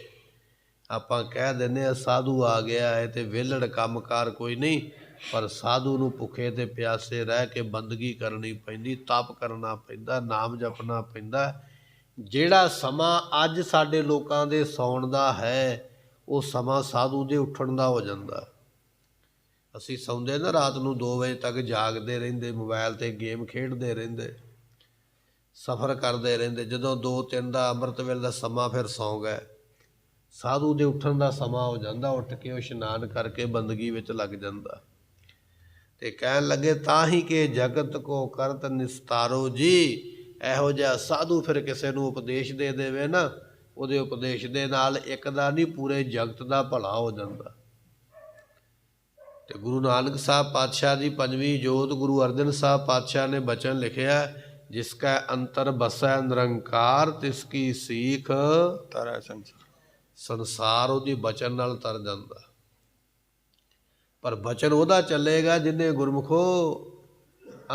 ਆਪਾਂ ਕਹਿ ਦਿੰਦੇ ਆ ਸਾਧੂ ਆ ਗਿਆ ਹੈ ਤੇ ਵਿਹਲੜ ਕੰਮਕਾਰ ਕੋਈ ਨਹੀਂ, ਪਰ ਸਾਧੂ ਨੂੰ ਭੁੱਖੇ ਤੇ ਪਿਆਸੇ ਰਹਿ ਕੇ ਬੰਦਗੀ ਕਰਨੀ ਪੈਂਦੀ, ਤਪ ਕਰਨਾ ਪੈਂਦਾ, ਨਾਮ ਜਪਣਾ ਪੈਂਦਾ। ਜਿਹੜਾ ਸਮਾਂ ਅੱਜ ਸਾਡੇ ਲੋਕਾਂ ਦੇ ਸੌਣ ਦਾ ਹੈ ਉਹ ਸਮਾਂ ਸਾਧੂ ਦੇ ਉੱਠਣ ਦਾ ਹੋ ਜਾਂਦਾ। ਅਸੀਂ ਸੌਂਦੇ ਨਾ ਰਾਤ ਨੂੰ 2 ਵਜੇ ਤੱਕ ਜਾਗਦੇ ਰਹਿੰਦੇ, ਮੋਬਾਈਲ 'ਤੇ ਗੇਮ ਖੇਡਦੇ ਰਹਿੰਦੇ, ਸਫ਼ਰ ਕਰਦੇ ਰਹਿੰਦੇ। ਜਦੋਂ 2-3 ਦਾ ਅੰਮ੍ਰਿਤ ਵੇਲੇ ਦਾ ਸਮਾਂ ਫਿਰ ਸੌਂ ਗਏ, ਸਾਧੂ ਦੇ ਉੱਠਣ ਦਾ ਸਮਾਂ ਹੋ ਜਾਂਦਾ। ਉੱਠ ਕੇ ਉਹ ਇਸ਼ਨਾਨ ਕਰਕੇ ਬੰਦਗੀ ਵਿੱਚ ਲੱਗ ਜਾਂਦਾ। ਤੇ ਕਹਿਣ ਲੱਗੇ ਤਾਂ ਹੀ ਕਿ ਜਗਤ ਕੋ ਕਰਤ ਨਿਸਤਾਰੋ ਜੀ। ਇਹੋ ਜਿਹਾ ਸਾਧੂ ਫਿਰ ਕਿਸੇ ਨੂੰ ਉਪਦੇਸ਼ ਦੇ ਦੇਵੇ ਨਾ, ਉਹਦੇ ਉਪਦੇਸ਼ ਦੇ ਨਾਲ ਇੱਕ ਦਾ ਨਹੀਂ ਪੂਰੇ ਜਗਤ ਦਾ ਭਲਾ ਹੋ ਜਾਂਦਾ। ਤੇ ਗੁਰੂ ਨਾਨਕ ਸਾਹਿਬ ਪਾਤਸ਼ਾਹ ਦੀ 5ਵੀਂ ਜੋਤ ਗੁਰੂ ਅਰਜਨ ਸਾਹਿਬ ਪਾਤਸ਼ਾਹ ਨੇ ਬਚਨ ਲਿਖਿਆ, ਜਿਸ ਕਾ ਅੰਤਰ ਬਸੈ ਨਿਰੰਕਾਰ ਤਿਸ ਕੀ ਸੀਖ ਤਰੈ ਸੰਸਾਰ। ਸੰਸਾਰ ਉਹਦੀ ਬਚਨ ਨਾਲ ਤਰ ਜਾਂਦਾ। ਪਰ ਬਚਨ ਉਹਦਾ ਚੱਲੇਗਾ ਜਿਹਨੇ ਗੁਰਮੁਖੋ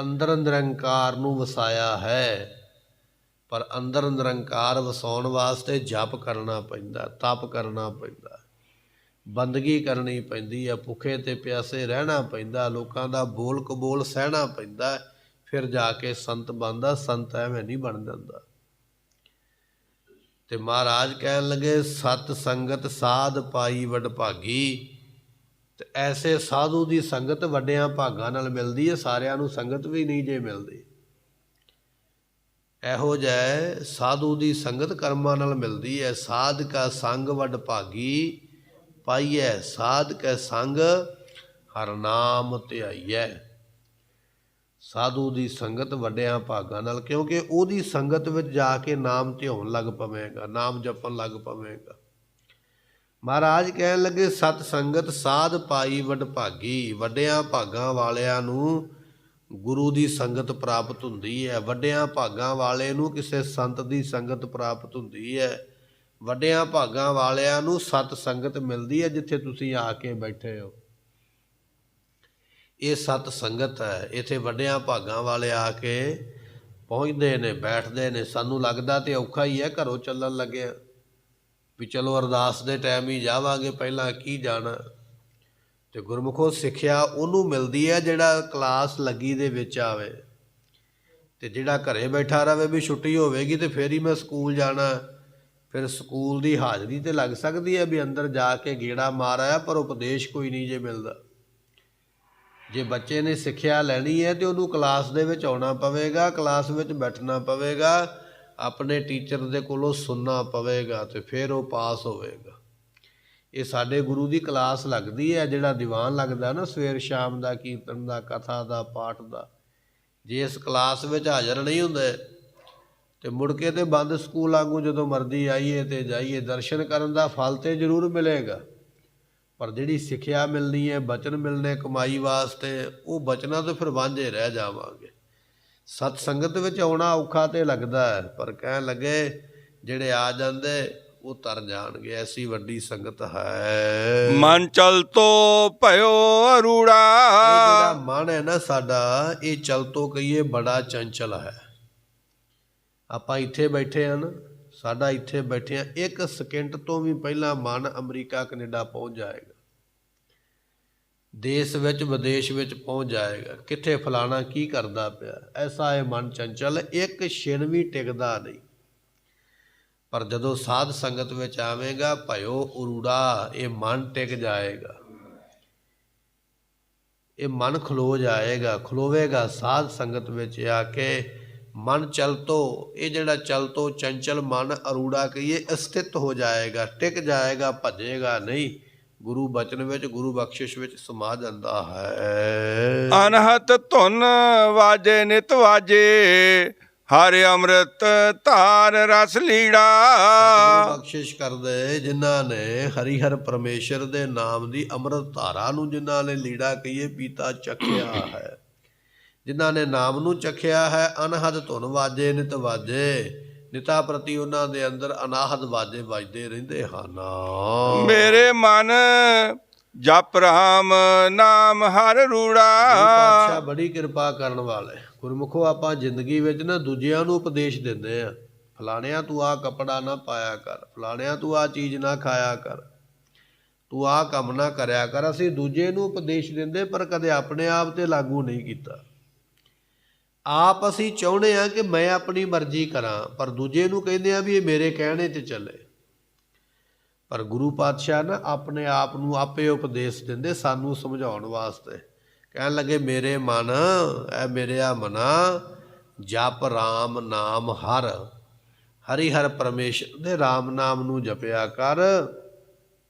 ਅੰਦਰ ਨਿਰੰਕਾਰ ਨੂੰ ਵਸਾਇਆ ਹੈ। ਪਰ ਅੰਦਰ ਨਿਰੰਕਾਰ ਵਸਾਉਣ ਵਾਸਤੇ ਜਪ ਕਰਨਾ ਪੈਂਦਾ, ਤਪ ਕਰਨਾ ਪੈਂਦਾ, ਬੰਦਗੀ ਕਰਨੀ ਪੈਂਦੀ ਹੈ, ਭੁੱਖੇ ਤੇ ਪਿਆਸੇ ਰਹਿਣਾ ਪੈਂਦਾ, ਲੋਕਾਂ ਦਾ ਬੋਲ ਕਬੋਲ ਸਹਿਣਾ ਪੈਂਦਾ, ਫਿਰ ਜਾ ਕੇ ਸੰਤ ਬਣਦਾ। ਸੰਤ ਐਵੇਂ ਨਹੀਂ ਬਣ ਜਾਂਦਾ। ਤੇ ਮਹਾਰਾਜ ਕਹਿਣ ਲੱਗੇ ਸਤ ਸੰਗਤ ਸਾਧ ਪਾਈ ਵਡਭਾਗੀ। ਤੇ ਐਸੇ ਸਾਧੂ ਦੀ ਸੰਗਤ ਵੱਡਿਆਂ ਭਾਗਾਂ ਨਾਲ ਮਿਲਦੀ ਹੈ, ਸਾਰਿਆਂ ਨੂੰ ਸੰਗਤ ਵੀ ਨਹੀਂ ਜੇ ਮਿਲਦੀ। ਇਹੋ ਜਿਹੇ ਸਾਧੂ ਦੀ ਸੰਗਤ ਕਰਮਾਂ ਨਾਲ ਮਿਲਦੀ ਹੈ। ਸਾਧ ਕਾ ਸੰਗ ਵਡਭਾਗੀ ਪਾਈਐ, ਸਾਧ ਕੈ ਸੰਗ ਹਰ ਨਾਮ ਧਿਆਈਐ। ਸਾਧੂ ਦੀ ਸੰਗਤ ਵੱਡਿਆਂ ਭਾਗਾਂ ਨਾਲ, ਕਿਉਂਕਿ ਉਹਦੀ ਸੰਗਤ ਵਿੱਚ ਜਾ ਕੇ ਨਾਮ ਧਿਆਉਣ ਲੱਗ ਪਵੇਗਾ, ਨਾਮ ਜਪਣ ਲੱਗ ਪਵੇਗਾ। ਮਹਾਰਾਜ ਕਹਿਣ ਲੱਗੇ ਸਤ ਸੰਗਤ ਸਾਧ ਪਾਈ ਵਡਭਾਗੀ। ਵੱਡਿਆਂ ਭਾਗਾਂ ਵਾਲਿਆਂ ਨੂੰ ਗੁਰੂ ਦੀ ਸੰਗਤ ਪ੍ਰਾਪਤ ਹੁੰਦੀ ਹੈ। ਵੱਡਿਆਂ ਭਾਗਾਂ ਵਾਲੇ ਨੂੰ ਕਿਸੇ ਸੰਤ ਦੀ ਸੰਗਤ ਪ੍ਰਾਪਤ ਹੁੰਦੀ ਹੈ। ਵੱਡਿਆਂ ਭਾਗਾਂ ਵਾਲਿਆਂ ਨੂੰ ਸਤ ਸੰਗਤ ਮਿਲਦੀ ਹੈ ਜਿੱਥੇ ਤੁਸੀਂ ਆ ਕੇ ਬੈਠੇ ਹੋ। ਇਹ ਸਤ ਸੰਗਤ ਹੈ। ਇੱਥੇ ਵੱਡਿਆਂ ਭਾਗਾਂ ਵਾਲੇ ਆ ਕੇ ਪਹੁੰਚਦੇ ਨੇ, ਬੈਠਦੇ ਨੇ। ਸਾਨੂੰ ਲੱਗਦਾ ਤੇ ਔਖਾ ਹੀ ਹੈ, ਘਰੋਂ ਚੱਲਣ ਲੱਗਿਆ ਵੀ ਚਲੋ ਅਰਦਾਸ ਦੇ ਟਾਈਮ ਹੀ ਜਾਵਾਂਗੇ, ਪਹਿਲਾਂ ਕੀ ਜਾਣਾ। ਤੇ ਗੁਰਮੁਖੋ ਸਿੱਖਿਆ ਉਹਨੂੰ ਮਿਲਦੀ ਹੈ ਜਿਹੜਾ ਕਲਾਸ ਲੱਗੀ ਦੇ ਵਿੱਚ ਆਵੇ। ਤੇ ਜਿਹੜਾ ਘਰੇ ਬੈਠਾ ਰਹੇ ਵੀ ਛੁੱਟੀ ਹੋਵੇਗੀ ਤੇ ਫਿਰ ਹੀ ਮੈਂ ਸਕੂਲ ਜਾਣਾ, ਫਿਰ ਸਕੂਲ ਦੀ ਹਾਜ਼ਰੀ ਤੇ ਲੱਗ ਸਕਦੀ ਹੈ ਵੀ ਅੰਦਰ ਜਾ ਕੇ ਗੇੜਾ ਮਾਰ ਆਇਆ, ਪਰ ਉਪਦੇਸ਼ ਕੋਈ ਨਹੀਂ ਜੇ ਮਿਲਦਾ। ਜੇ ਬੱਚੇ ਨੇ ਸਿੱਖਿਆ ਲੈਣੀ ਹੈ ਤੇ ਉਹਨੂੰ ਕਲਾਸ ਦੇ ਵਿੱਚ ਆਉਣਾ ਪਵੇਗਾ, ਕਲਾਸ ਵਿੱਚ ਬੈਠਣਾ ਪਵੇਗਾ, ਆਪਣੇ ਟੀਚਰ ਦੇ ਕੋਲੋਂ ਸੁਣਨਾ ਪਵੇਗਾ ਤੇ ਫਿਰ ਉਹ ਪਾਸ ਹੋਵੇਗਾ। ਇਹ ਸਾਡੇ ਗੁਰੂ ਦੀ ਕਲਾਸ ਲੱਗਦੀ ਹੈ। ਜਿਹੜਾ ਦੀਵਾਨ ਲੱਗਦਾ ਨਾ ਸਵੇਰ ਸ਼ਾਮ ਦਾ, ਕੀਰਤਨ ਦਾ, ਕਥਾ ਦਾ, ਪਾਠ ਦਾ, ਜੇ ਇਸ ਕਲਾਸ ਵਿੱਚ ਹਾਜ਼ਰ ਨਹੀਂ ਹੁੰਦੇ ਤੇ ਮੁੜ ਕੇ ਤੇ ਬੰਦ ਸਕੂਲ ਵਾਂਗੂ ਜਦੋਂ ਮਰਜ਼ੀ ਆਈਏ ਤੇ ਜਾਈਏ। ਦਰਸ਼ਨ ਕਰਨ ਦਾ ਫਲ ਤੇ ਜ਼ਰੂਰ ਮਿਲੇਗਾ, ਪਰ ਜਿਹੜੀ ਸਿੱਖਿਆ ਮਿਲਣੀ ਹੈ, ਬਚਨ ਮਿਲਣੇ ਕਮਾਈ ਵਾਸਤੇ, ਉਹ ਬਚਨਾਂ ਤੋਂ ਫਿਰ ਵਾਂਝੇ ਰਹਿ ਜਾਵਾਂਗੇ। ਸਤ ਸੰਗਤ ਵਿੱਚ ਆਉਣਾ ਔਖਾ ਤੇ ਲੱਗਦਾ ਹੈ, ਪਰ ਕਹਿਣ ਲੱਗੇ ਜਿਹੜੇ ਆ ਜਾਂਦੇ ਉਹ ਤਰ ਜਾਣਗੇ। ਐਸੀ ਵੱਡੀ ਸੰਗਤ ਹੈ। ਮਨ ਚਲ ਤੋ ਭਇਓ ਅਰੂੜਾ। ਇਹ ਜਿਹੜਾ ਮਨ ਹੈ ਨਾ ਸਾਡਾ, ਇਹ ਚਲ ਤੋਂ ਕਹੀਏ ਬੜਾ ਚੰਚਲ ਹੈ। ਆਪਾਂ ਇੱਥੇ ਬੈਠੇ ਹਾਂ ਨਾ, ਸਾਡਾ ਇੱਥੇ ਬੈਠੇ ਹਾਂ, 1 ਸਕਿੰਟ ਤੋਂ ਵੀ ਪਹਿਲਾਂ ਮਨ ਅਮਰੀਕਾ ਕੈਨੇਡਾ ਪਹੁੰਚ ਜਾਏਗਾ, ਦੇਸ਼ ਵਿੱਚ ਵਿਦੇਸ਼ ਵਿੱਚ ਪਹੁੰਚ ਜਾਏਗਾ। ਕਿੱਥੇ ਫਲਾਣਾ ਕੀ ਕਰਦਾ ਪਿਆ, ਐਸਾ ਇਹ ਮਨ ਚੰਚਲ, 1 ਛਿਣ ਵੀ ਟਿਕਦਾ ਨਹੀਂ। ਪਰ ਜਦੋਂ ਸਾਧ ਸੰਗਤ ਵਿੱਚ ਆਵੇਗਾ ਭਇਓ ਅਰੂੜਾ, ਇਹ ਮਨ ਟਿਕ ਜਾਏਗਾ, ਇਹ ਮਨ ਖਲੋ ਜਾਏਗਾ, ਖਲੋਵੇਗਾ ਸਾਧ ਸੰਗਤ ਵਿੱਚ ਆ ਕੇ। ਮਨ ਚਲਤੋ, ਇਹ ਜਿਹੜਾ ਚਲਤੋ ਚੰਚਲ ਮਨ ਅਰੂੜਾ ਕਹੀਏ, ਸਥਿਤ ਹੋ ਜਾਏਗਾ, ਟਿਕ ਜਾਏਗਾ, ਭੱਜੇਗਾ ਨਹੀਂ। ਗੁਰੂ ਬਚਨ ਵਿੱਚ, ਗੁਰੂ ਬਖਸ਼ਿਸ਼ ਵਿੱਚ ਸਮਾ ਜਾਂਦਾ ਹੈ। ਅਨਹਤ ਧੁਨ ਵਾਜੇ ਨਿਤ ਵਾਜੇ, ਹਰ ਅੰਮ੍ਰਿਤ ਧਾਰ ਰਸ ਲੀੜਾ। ਬਖਸ਼ਿਸ਼ ਕਰਦੇ ਜਿਨ੍ਹਾਂ ਨੇ ਹਰੀ ਹਰ ਪਰਮੇਸ਼ਰ ਦੇ ਨਾਮ ਦੀ ਅੰਮ੍ਰਿਤ ਧਾਰਾ ਨੂੰ, ਜਿਨ੍ਹਾਂ ਨੇ ਲੀੜਾ ਕਹੀਏ ਪੀਤਾ ਚੱਖਿਆ ਹੈ, ਜਿਨ੍ਹਾਂ ਨੇ ਨਾਮ ਨੂੰ ਚੱਖਿਆ ਹੈ। ਅਨਹਦ ਧੁਨ ਵਾਜੇ ਨਿਤ ਵਾਜੇ, ਨਿਤਾ ਪ੍ਰਤੀ ਉਹਨਾਂ ਦੇ ਅੰਦਰ ਅਨਾਹਦ ਵਾਜੇ ਵੱਜਦੇ ਰਹਿੰਦੇ ਹਨ। ਮੇਰੇ ਮਨ ਜਪ ਰਾਮ ਨਾਮ ਹਰ ਰੂੜਾ। ਪਾਤਸ਼ਾਹ ਬੜੀ ਕਿਰਪਾ ਕਰਨ ਵਾਲੇ। ਗੁਰਮੁਖੋ, ਆਪਾਂ ਜ਼ਿੰਦਗੀ ਵਿੱਚ ਨਾ ਦੂਜਿਆਂ ਨੂੰ ਉਪਦੇਸ਼ ਦਿੰਦੇ ਆ, ਫਲਾਣਿਆਂ ਤੂੰ ਆਹ ਕੱਪੜਾ ਨਾ ਪਾਇਆ ਕਰ, ਫਲਾਣਿਆਂ ਤੂੰ ਆਹ ਚੀਜ਼ ਨਾ ਖਾਇਆ ਕਰ, ਤੂੰ ਆਹ ਕੰਮ ਨਾ ਕਰਿਆ ਕਰ। ਅਸੀਂ ਦੂਜੇ ਨੂੰ ਉਪਦੇਸ਼ ਦਿੰਦੇ ਪਰ ਕਦੇ ਆਪਣੇ ਆਪ ਤੇ ਲਾਗੂ ਨਹੀਂ ਕੀਤਾ। ਆਪ ਅਸੀਂ ਚਾਹੁੰਦੇ ਹਾਂ ਕਿ ਮੈਂ ਆਪਣੀ ਮਰਜ਼ੀ ਕਰਾਂ, ਪਰ ਦੂਜੇ ਨੂੰ ਕਹਿੰਦੇ ਆ ਵੀ ਇਹ ਮੇਰੇ ਕਹਿਣੇ 'ਤੇ ਚੱਲੇ। ਪਰ ਗੁਰੂ ਪਾਤਸ਼ਾਹ ਨਾ ਆਪਣੇ ਆਪ ਨੂੰ ਆਪੇ ਉਪਦੇਸ਼ ਦਿੰਦੇ ਸਾਨੂੰ ਸਮਝਾਉਣ ਵਾਸਤੇ। ਕਹਿਣ ਲੱਗੇ, ਮੇਰੇ ਮਨ, ਐ ਮੇਰਿਆ ਮਨਾ, ਜਪ ਰਾਮ ਨਾਮ ਹਰ, ਹਰੀ ਹਰ ਪਰਮੇਸ਼ਰ ਦੇ ਰਾਮ ਨਾਮ ਨੂੰ ਜਪਿਆ ਕਰ।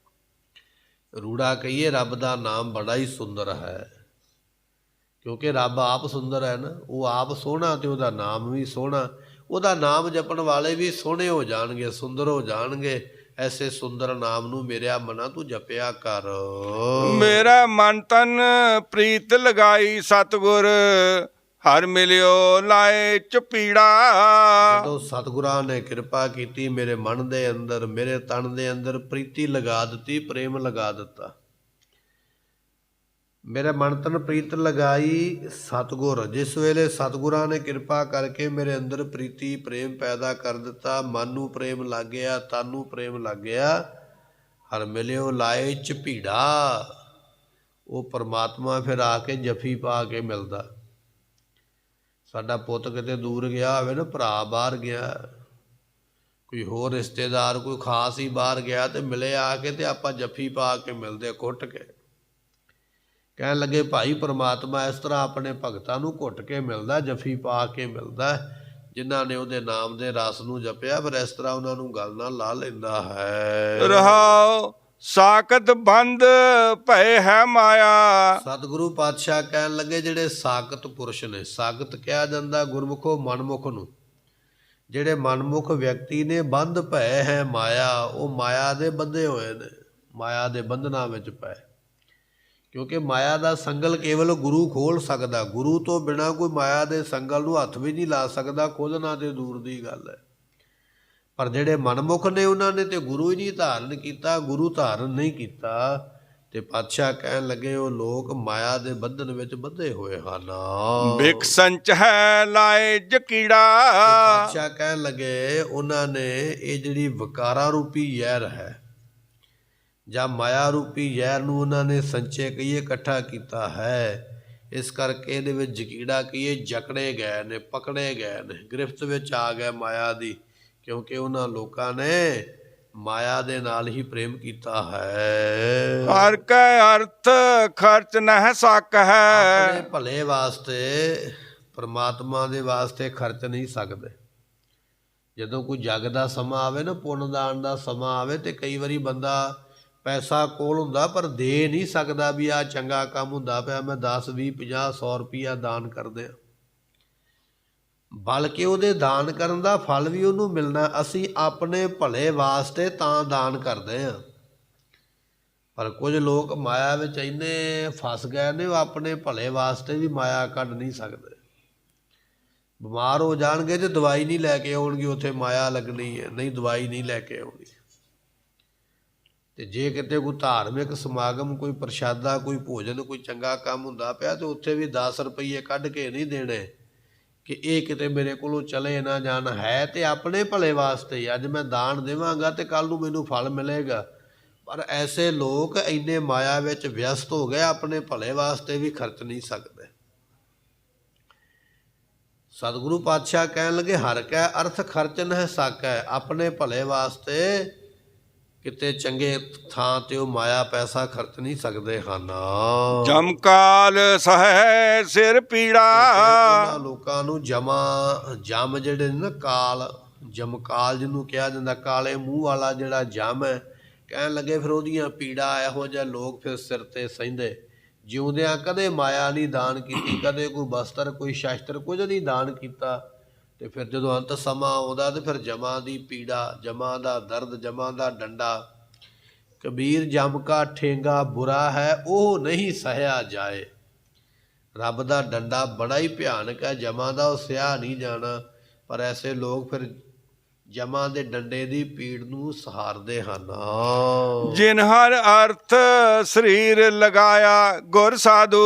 ਰੂੜਾ ਕਹੀਏ, ਰੱਬ ਦਾ ਨਾਮ ਬੜਾ ਹੀ ਸੁੰਦਰ ਹੈ, ਕਿਉਂਕਿ ਰੱਬ ਆਪ ਸੁੰਦਰ ਹੈ ਨਾ। ਉਹ ਆਪ ਸੋਹਣਾ ਤੇ ਉਹਦਾ ਨਾਮ ਵੀ ਸੋਹਣਾ। ਉਹਦਾ ਨਾਮ ਜਪਣ ਵਾਲੇ ਵੀ ਸੋਹਣੇ ਹੋ ਜਾਣਗੇ, ਸੁੰਦਰ ਹੋ ਜਾਣਗੇ। ਐਸੇ ਸੁੰਦਰ ਨਾਮ ਨੂੰ ਮੇਰਿਆ ਮਨਾ ਤੂੰ ਜਪਿਆ ਕਰ। ਮੇਰਾ ਮਨ ਤਨ ਪ੍ਰੀਤ ਲਗਾਈ ਸਤਿਗੁਰ, ਹਰ ਮਿਲਿਓ ਲਾਏ ਚਪੀੜਾ। ਜਦੋਂ ਸਤਿਗੁਰਾਂ ਨੇ ਕਿਰਪਾ ਕੀਤੀ, ਮੇਰੇ ਮਨ ਦੇ ਅੰਦਰ, ਮੇਰੇ ਤਨ ਦੇ ਅੰਦਰ ਪ੍ਰੀਤੀ ਲਗਾ ਦਿੱਤੀ, ਪ੍ਰੇਮ ਲਗਾ ਦਿੱਤਾ। ਮੇਰੇ ਮਨ ਤਨ ਪ੍ਰੀਤ ਲਗਾਈ ਸਤਿਗੁਰ। ਜਿਸ ਵੇਲੇ ਸਤਿਗੁਰਾਂ ਨੇ ਕਿਰਪਾ ਕਰਕੇ ਮੇਰੇ ਅੰਦਰ ਪ੍ਰੀਤੀ ਪ੍ਰੇਮ ਪੈਦਾ ਕਰ ਦਿੱਤਾ, ਮਨ ਨੂੰ ਪ੍ਰੇਮ ਲੱਗ ਗਿਆ, ਤਨ ਨੂੰ ਪ੍ਰੇਮ ਲੱਗ ਗਿਆ, ਹਰ ਮਿਲਿਓ ਲਾਏ ਝਪੀੜਾ। ਉਹ ਪਰਮਾਤਮਾ ਫਿਰ ਆ ਕੇ ਜਫੀ ਪਾ ਕੇ ਮਿਲਦਾ। ਸਾਡਾ ਪੁੱਤ ਕਿਤੇ ਦੂਰ ਗਿਆ ਹੋਵੇ ਨਾ, ਭਰਾ ਬਾਹਰ ਗਿਆ, ਕੋਈ ਹੋਰ ਰਿਸ਼ਤੇਦਾਰ ਕੋਈ ਖਾਸ ਹੀ ਬਾਹਰ ਗਿਆ ਤੇ ਮਿਲੇ ਆ ਕੇ, ਤੇ ਆਪਾਂ ਜਫੀ ਪਾ ਕੇ ਮਿਲਦੇ ਘੁੱਟ ਕੇ। ਕਹਿਣ ਲੱਗੇ, ਭਾਈ ਪਰਮਾਤਮਾ ਇਸ ਤਰ੍ਹਾਂ ਆਪਣੇ ਭਗਤਾਂ ਨੂੰ ਘੁੱਟ ਕੇ ਮਿਲਦਾ, ਜਫੀ ਪਾ ਕੇ ਮਿਲਦਾ, ਜਿਨ੍ਹਾਂ ਨੇ ਉਹਦੇ ਨਾਮ ਦੇ ਰਸ ਨੂੰ ਜਪਿਆ। ਪਰ ਇਸ ਤਰ੍ਹਾਂ ਉਹਨਾਂ ਨੂੰ ਗੱਲ ਨਾਲ ਲਾ ਲੈਂਦਾ ਹੈ। ਰਹਾਉ ਸਾਕਤ ਬੰਦ ਭਏ ਹੈ ਮਾਇਆ। ਸਤਿਗੁਰੂ ਪਾਤਸ਼ਾਹ ਕਹਿਣ ਲੱਗੇ, ਜਿਹੜੇ ਸਾਕਤ ਪੁਰਸ਼ ਨੇ, ਸਾਕਤ ਕਿਹਾ ਜਾਂਦਾ ਗੁਰਮੁਖੋ ਮਨਮੁਖ ਨੂੰ। ਜਿਹੜੇ ਮਨਮੁਖ ਵਿਅਕਤੀ ਨੇ, ਬੰਧ ਭਏ ਹੈ ਮਾਇਆ, ਉਹ ਮਾਇਆ ਦੇ ਬੰਧੇ ਹੋਏ ਨੇ, ਮਾਇਆ ਦੇ ਬੰਧਨਾਂ ਵਿੱਚ ਪਏ। ਕਿਉਂਕਿ ਮਾਇਆ ਦਾ ਸੰਗਲ ਕੇਵਲ ਗੁਰੂ ਖੋਲ੍ਹ ਸਕਦਾ। ਗੁਰੂ ਤੋਂ ਬਿਨਾਂ ਕੋਈ ਮਾਇਆ ਦੇ ਸੰਗਲ ਨੂੰ ਹੱਥ ਵੀ ਨਹੀਂ ਲਾ ਸਕਦਾ, ਖੋਲ੍ਹਣਾ ਤੇ ਦੂਰ ਦੀ ਗੱਲ ਹੈ। ਪਰ ਜਿਹੜੇ ਮਨਮੁਖ ਨੇ, ਉਹਨਾਂ ਨੇ ਤੇ ਗੁਰੂ ਹੀ ਨਹੀਂ ਧਾਰਨ ਕੀਤਾ, ਗੁਰੂ ਧਾਰਨ ਨਹੀਂ ਕੀਤਾ। ਤੇ ਪਾਤਸ਼ਾਹ ਕਹਿਣ ਲੱਗੇ, ਉਹ ਲੋਕ ਮਾਇਆ ਦੇ ਬੰਧਨ ਵਿੱਚ ਬੱਧੇ ਹੋਏ ਹਨ। ਬਿਕ ਸੰਚ ਹੈ ਲਾਏ ਜਕੀੜਾ। ਪਾਤਸ਼ਾਹ ਕਹਿਣ ਲੱਗੇ, ਉਹਨਾਂ ਨੇ ਇਹ ਜਿਹੜੀ ਵਿਕਾਰਾ ਰੂਪੀ ਜ਼ਹਿਰ ਹੈ ਜਾਂ ਮਾਇਆ ਰੂਪੀ ਜ਼ਹਿਰ ਨੂੰ ਉਹਨਾਂ ਨੇ ਸੰਚੇ ਕਹੀਏ ਇਕੱਠਾ ਕੀਤਾ ਹੈ। ਇਸ ਕਰਕੇ ਇਹਦੇ ਵਿੱਚ ਜਕੀੜਾ ਕਹੀਏ ਜਕੜੇ ਗਏ ਨੇ, ਪਕੜੇ ਗਏ ਨੇ, ਗ੍ਰਿਫਤ ਵਿੱਚ ਆ ਗਏ ਮਾਇਆ ਦੀ। ਕਿਉਂਕਿ ਉਹਨਾਂ ਲੋਕਾਂ ਨੇ ਮਾਇਆ ਦੇ ਨਾਲ ਹੀ ਪ੍ਰੇਮ ਕੀਤਾ ਹੈ। ਹਰ ਕੈ ਅਰਥ ਖਰਚ ਨਹਿ ਸਕ ਹੈ। ਆਪਣੇ ਭਲੇ ਵਾਸਤੇ, ਪਰਮਾਤਮਾ ਦੇ ਵਾਸਤੇ ਖਰਚ ਨਹੀਂ ਸਕਦੇ। ਜਦੋਂ ਕੋਈ ਜਗ ਦਾ ਸਮਾਂ ਆਵੇ ਨਾ, ਪੁੰਨ ਦਾਨ ਦਾ ਸਮਾਂ ਆਵੇ, ਤੇ ਕਈ ਵਾਰੀ ਬੰਦਾ ਪੈਸਾ ਕੋਲ ਹੁੰਦਾ ਪਰ ਦੇ ਨਹੀਂ ਸਕਦਾ ਵੀ ਆਹ ਚੰਗਾ ਕੰਮ ਹੁੰਦਾ ਪਿਆ, ਮੈਂ 10, 20, 50, 100 ਰੁਪਈਆ ਦਾਨ ਕਰਦੇ ਆ। ਬਲਕਿ ਉਹਦੇ ਦਾਨ ਕਰਨ ਦਾ ਫਲ ਵੀ ਉਹਨੂੰ ਮਿਲਣਾ। ਅਸੀਂ ਆਪਣੇ ਭਲੇ ਵਾਸਤੇ ਤਾਂ ਦਾਨ ਕਰਦੇ ਹਾਂ। ਪਰ ਕੁਝ ਲੋਕ ਮਾਇਆ ਵਿੱਚ ਇੰਨੇ ਫਸ ਗਏ ਨੇ, ਉਹ ਆਪਣੇ ਭਲੇ ਵਾਸਤੇ ਵੀ ਮਾਇਆ ਕੱਢ ਨਹੀਂ ਸਕਦੇ। ਬਿਮਾਰ ਹੋ ਜਾਣਗੇ ਤੇ ਦਵਾਈ ਨਹੀਂ ਲੈ ਕੇ ਆਉਣਗੇ, ਉੱਥੇ ਮਾਇਆ ਲੱਗਣੀ ਹੈ, ਨਹੀਂ ਦਵਾਈ ਨਹੀਂ ਲੈ ਕੇ ਆਉਣੀ। ਤੇ ਜੇ ਕਿਤੇ ਕੋਈ ਧਾਰਮਿਕ ਸਮਾਗਮ, ਕੋਈ ਪ੍ਰਸ਼ਾਦਾ, ਕੋਈ ਭੋਜਨ, ਕੋਈ ਚੰਗਾ ਕੰਮ ਹੁੰਦਾ ਪਿਆ, ਤੇ ਉੱਥੇ ਵੀ 10 ਰੁਪਈਏ ਕੱਢ ਕੇ ਨਹੀਂ ਦੇਣੇ ਕਿ ਇਹ ਕਿਤੇ ਮੇਰੇ ਕੋਲੋਂ ਚਲੇ ਨਾ ਜਾਣ। ਹੈ ਤੇ ਆਪਣੇ ਭਲੇ ਵਾਸਤੇ ਹੀ। ਅੱਜ ਮੈਂ ਦਾਨ ਦੇਵਾਂਗਾ ਤੇ ਕੱਲ੍ਹ ਨੂੰ ਮੈਨੂੰ ਫਲ ਮਿਲੇਗਾ। ਪਰ ਐਸੇ ਲੋਕ ਇੰਨੇ ਮਾਇਆ ਵਿੱਚ ਵਿਅਸਤ ਹੋ ਗਏ, ਆਪਣੇ ਭਲੇ ਵਾਸਤੇ ਵੀ ਖਰਚ ਨਹੀਂ ਸਕਦੇ। ਸਤਿਗੁਰੂ ਪਾਤਸ਼ਾਹ ਕਹਿਣ ਲੱਗੇ, ਹਰ ਕੈ ਅਰਥ ਖਰਚ ਨਹਿ ਸਕੈ। ਆਪਣੇ ਭਲੇ ਵਾਸਤੇ ਕਿਤੇ ਚੰਗੇ ਥਾਂ ਤੇ ਉਹ ਮਾਇਆ ਪੈਸਾ ਖਰਚ ਨਹੀਂ ਸਕਦੇ ਹਨ। ਜਮਕਾਲ ਸਹਿ ਸਿਰ ਪੀੜਾ। ਉਹਨਾਂ ਲੋਕਾਂ ਨੂੰ ਜਮ ਜਿਹੜੇ ਨੇ ਨਾ, ਕਾਲ, ਜਮਕਾਲ ਜਿਹਨੂੰ ਕਿਹਾ ਜਾਂਦਾ, ਕਾਲੇ ਮੂੰਹ ਵਾਲਾ ਜਿਹੜਾ ਜਮ ਹੈ, ਕਹਿਣ ਲੱਗੇ ਫਿਰ ਉਹਦੀਆਂ ਪੀੜਾ। ਇਹੋ ਜਿਹੇ ਲੋਕ ਫਿਰ ਸਿਰ ਤੇ ਸਹਿੰਦੇ। ਜਿਉਂਦਿਆਂ ਕਦੇ ਮਾਇਆ ਨਹੀਂ ਦਾਨ ਕੀਤੀ, ਕਦੇ ਕੋਈ ਬਸਤਰ, ਕੋਈ ਸ਼ਸਤਰ, ਕੁਝ ਨਹੀਂ ਦਾਨ ਕੀਤਾ। ਤੇ ਫਿਰ ਜਦੋਂ ਅੰਤ ਸਮਾਂ ਆਉਂਦਾ ਤੇ ਫਿਰ ਜਮਾਂ ਦੀ ਪੀੜਾ, ਜਮਾਂ ਦਾ ਦਰਦ, ਜਮਾਂ ਦਾ ਡੰਡਾ। ਕਬੀਰ ਜਮ ਕਾ ਠੇਂਗਾ ਬੁਰਾ ਹੈ, ਉਹ ਨਹੀਂ ਸਹਿਆ ਜਾਏ। ਰੱਬ ਦਾ ਡੰਡਾ ਬੜਾ ਹੀ ਭਿਆਨਕ ਹੈ, ਜਮਾਂ ਦਾ ਉਹ ਸਹਿਆ ਨਹੀਂ ਜਾਣਾ। ਪਰ ਐਸੇ ਲੋਕ ਫਿਰ ਜਮਾਂ ਦੇ ਡੰਡੇ ਦੀ ਪੀੜ ਨੂੰ ਸਹਾਰਦੇ ਹਨ। ਜਿਨ ਹਰ ਅਰਥ ਸਰੀਰ ਲਗਾਇਆ ਗੁਰ ਸਾਧੂ।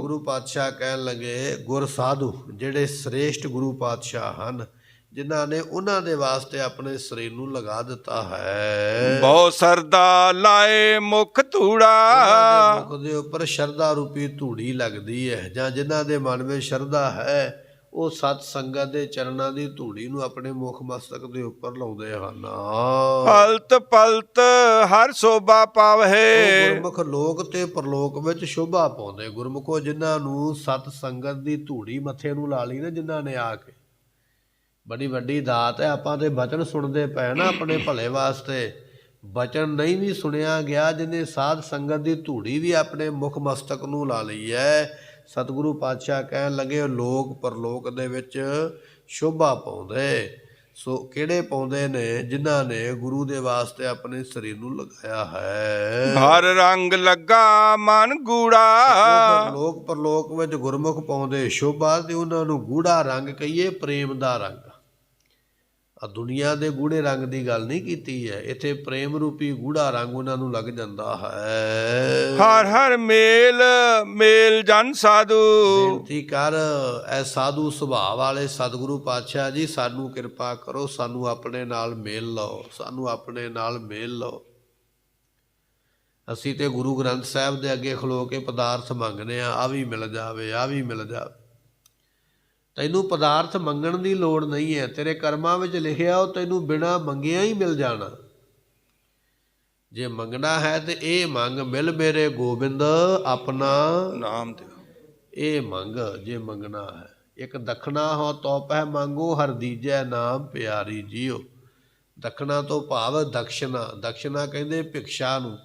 ਗੁਰੂ ਪਾਤਸ਼ਾਹ ਕਹਿਣ ਲੱਗੇ ਗੁਰ ਸਾਧੂ ਜਿਹੜੇ ਸ੍ਰੇਸ਼ਟ ਗੁਰੂ ਪਾਤਸ਼ਾਹ ਹਨ, ਜਿਨ੍ਹਾਂ ਨੇ ਉਹਨਾਂ ਦੇ ਵਾਸਤੇ ਆਪਣੇ ਸਰੀਰ ਨੂੰ ਲਗਾ ਦਿੱਤਾ ਹੈ। ਬਹੁ ਸਰਦਾ ਲਾਏ ਮੁਖ ਧੂੜਾ। ਮੁਖ ਦੇ ਉੱਪਰ ਸ਼ਰਧਾ ਰੂਪੀ ਧੂੜੀ ਲੱਗਦੀ ਹੈ, ਜਾਂ ਜਿਨ੍ਹਾਂ ਦੇ ਮਨ ਵਿੱਚ ਸ਼ਰਧਾ ਹੈ ਉਹ ਸਤ ਸੰਗਤ ਦੇ ਚਰਨਾਂ ਦੀ ਧੂੜੀ ਨੂੰ ਆਪਣੇ ਮੁਖ ਮਸਤਕ ਦੇ ਉੱਪਰ ਲਾਉਂਦੇ ਹਨ। ਪਲਤ ਪਲਤ ਹਰ ਸੋਭਾ ਪਾਵਹਿ। ਗੁਰਮੁਖ ਲੋਕ ਤੇ ਪਰਲੋਕ ਵਿੱਚ ਸ਼ੋਭਾ ਪਾਉਂਦੇ। ਗੁਰਮੁਖੋ ਜਿਨ੍ਹਾਂ ਨੂੰ ਸਤ ਸੰਗਤ ਦੀ ਧੂੜੀ ਮੱਥੇ ਨੂੰ ਲਾ ਲਈ ਨਾ, ਜਿਨ੍ਹਾਂ ਨੇ ਆ ਕੇ, ਬੜੀ ਵੱਡੀ ਦਾਤ ਹੈ। ਆਪਾਂ ਤੇ ਬਚਨ ਸੁਣਦੇ ਪਏ ਨਾ ਆਪਣੇ ਭਲੇ ਵਾਸਤੇ, ਬਚਨ ਨਹੀਂ ਵੀ ਸੁਣਿਆ ਗਿਆ, ਜਿਹਨੇ ਸਾਧ ਸੰਗਤ ਦੀ ਧੂੜੀ ਵੀ ਆਪਣੇ ਮੁਖ ਮਸਤਕ ਨੂੰ ਲਾ ਲਈ ਹੈ। ਸਤਿਗੁਰੂ ਪਾਤਸ਼ਾਹ ਕਹਿਣ ਲੱਗੇ ਲੋਕ ਪਰਲੋਕ ਦੇ ਵਿੱਚ ਸ਼ੋਭਾ ਪਾਉਂਦੇ। ਸੋ ਕਿਹੜੇ ਪਾਉਂਦੇ ਨੇ? ਜਿਨ੍ਹਾਂ ਨੇ ਗੁਰੂ ਦੇ ਵਾਸਤੇ ਆਪਣੇ ਸਰੀਰ ਨੂੰ ਲਗਾਇਆ ਹੈ। ਹਰ ਰੰਗ ਲੱਗਾ ਮਨ ਗੂੜਾ। ਲੋਕ ਪਰਲੋਕ ਵਿੱਚ ਗੁਰਮੁਖ ਪਾਉਂਦੇ ਸ਼ੋਭਾ, ਤੇ ਉਹਨਾਂ ਨੂੰ ਗੂੜਾ ਰੰਗ ਕਹੀਏ, ਪ੍ਰੇਮ ਦਾ ਰੰਗ। ਆ ਦੁਨੀਆ ਦੇ ਗੂੜੇ ਰੰਗ ਦੀ ਗੱਲ ਨਹੀਂ ਕੀਤੀ ਹੈ, ਇੱਥੇ ਪ੍ਰੇਮ ਰੂਪੀ ਗੂੜਾ ਰੰਗ ਉਹਨਾਂ ਨੂੰ ਲੱਗ ਜਾਂਦਾ ਹੈ। ਹਰ ਹਰ ਮੇਲ ਮੇਲ ਜਨ ਸਾਧੂ। ਬੇਨਤੀ ਕਰ ਐ ਸਾਧੂ ਸੁਭਾਅ ਵਾਲੇ ਸਤਿਗੁਰੂ ਪਾਤਸ਼ਾਹ ਜੀ, ਸਾਨੂੰ ਕਿਰਪਾ ਕਰੋ, ਸਾਨੂੰ ਆਪਣੇ ਨਾਲ ਮੇਲ ਲਓ, ਸਾਨੂੰ ਆਪਣੇ ਨਾਲ ਮੇਲ ਲਓ। ਅਸੀਂ ਤੇ ਗੁਰੂ ਗ੍ਰੰਥ ਸਾਹਿਬ ਦੇ ਅੱਗੇ ਖਲੋ ਕੇ ਪਦਾਰਥ ਮੰਗਦੇ ਹਾਂ, ਆ ਵੀ ਮਿਲ ਜਾਵੇ, ਆ ਵੀ ਮਿਲ ਜਾਵੇ। ਤੈਨੂੰ ਪਦਾਰਥ ਮੰਗਣ ਦੀ ਲੋੜ ਨਹੀਂ ਹੈ, ਤੇਰੇ ਕਰਮਾਂ ਵਿੱਚ ਲਿਖਿਆ ਉਹ ਤੈਨੂੰ ਬਿਨਾਂ ਮੰਗਿਆ ਹੀ ਮਿਲ ਜਾਣਾ। ਜੇ ਮੰਗਣਾ ਹੈ ਤੇ ਇਹ ਮੰਗ, ਮਿਲ ਮੇਰੇ ਗੋਬਿੰਦ ਆਪਣਾ ਨਾਮ ਦਿਓ। ਇਹ ਮੰਗ ਜੇ ਮੰਗਣਾ ਹੈ। ਇੱਕ ਦਖਣਾ ਹੋ ਤੋ ਪਹਿ ਮੰਗੋ, ਹਰ ਦੀਜੈ ਨਾਮ ਪਿਆਰੀ ਜੀਓ। ਦਖਣਾ ਤੋਂ ਭਾਵ ਦਕਸ਼ਨਾ। ਦਕਸ਼ਨਾ ਕਹਿੰਦੇ ਭਿਕਸ਼ਾ ਨੂੰ।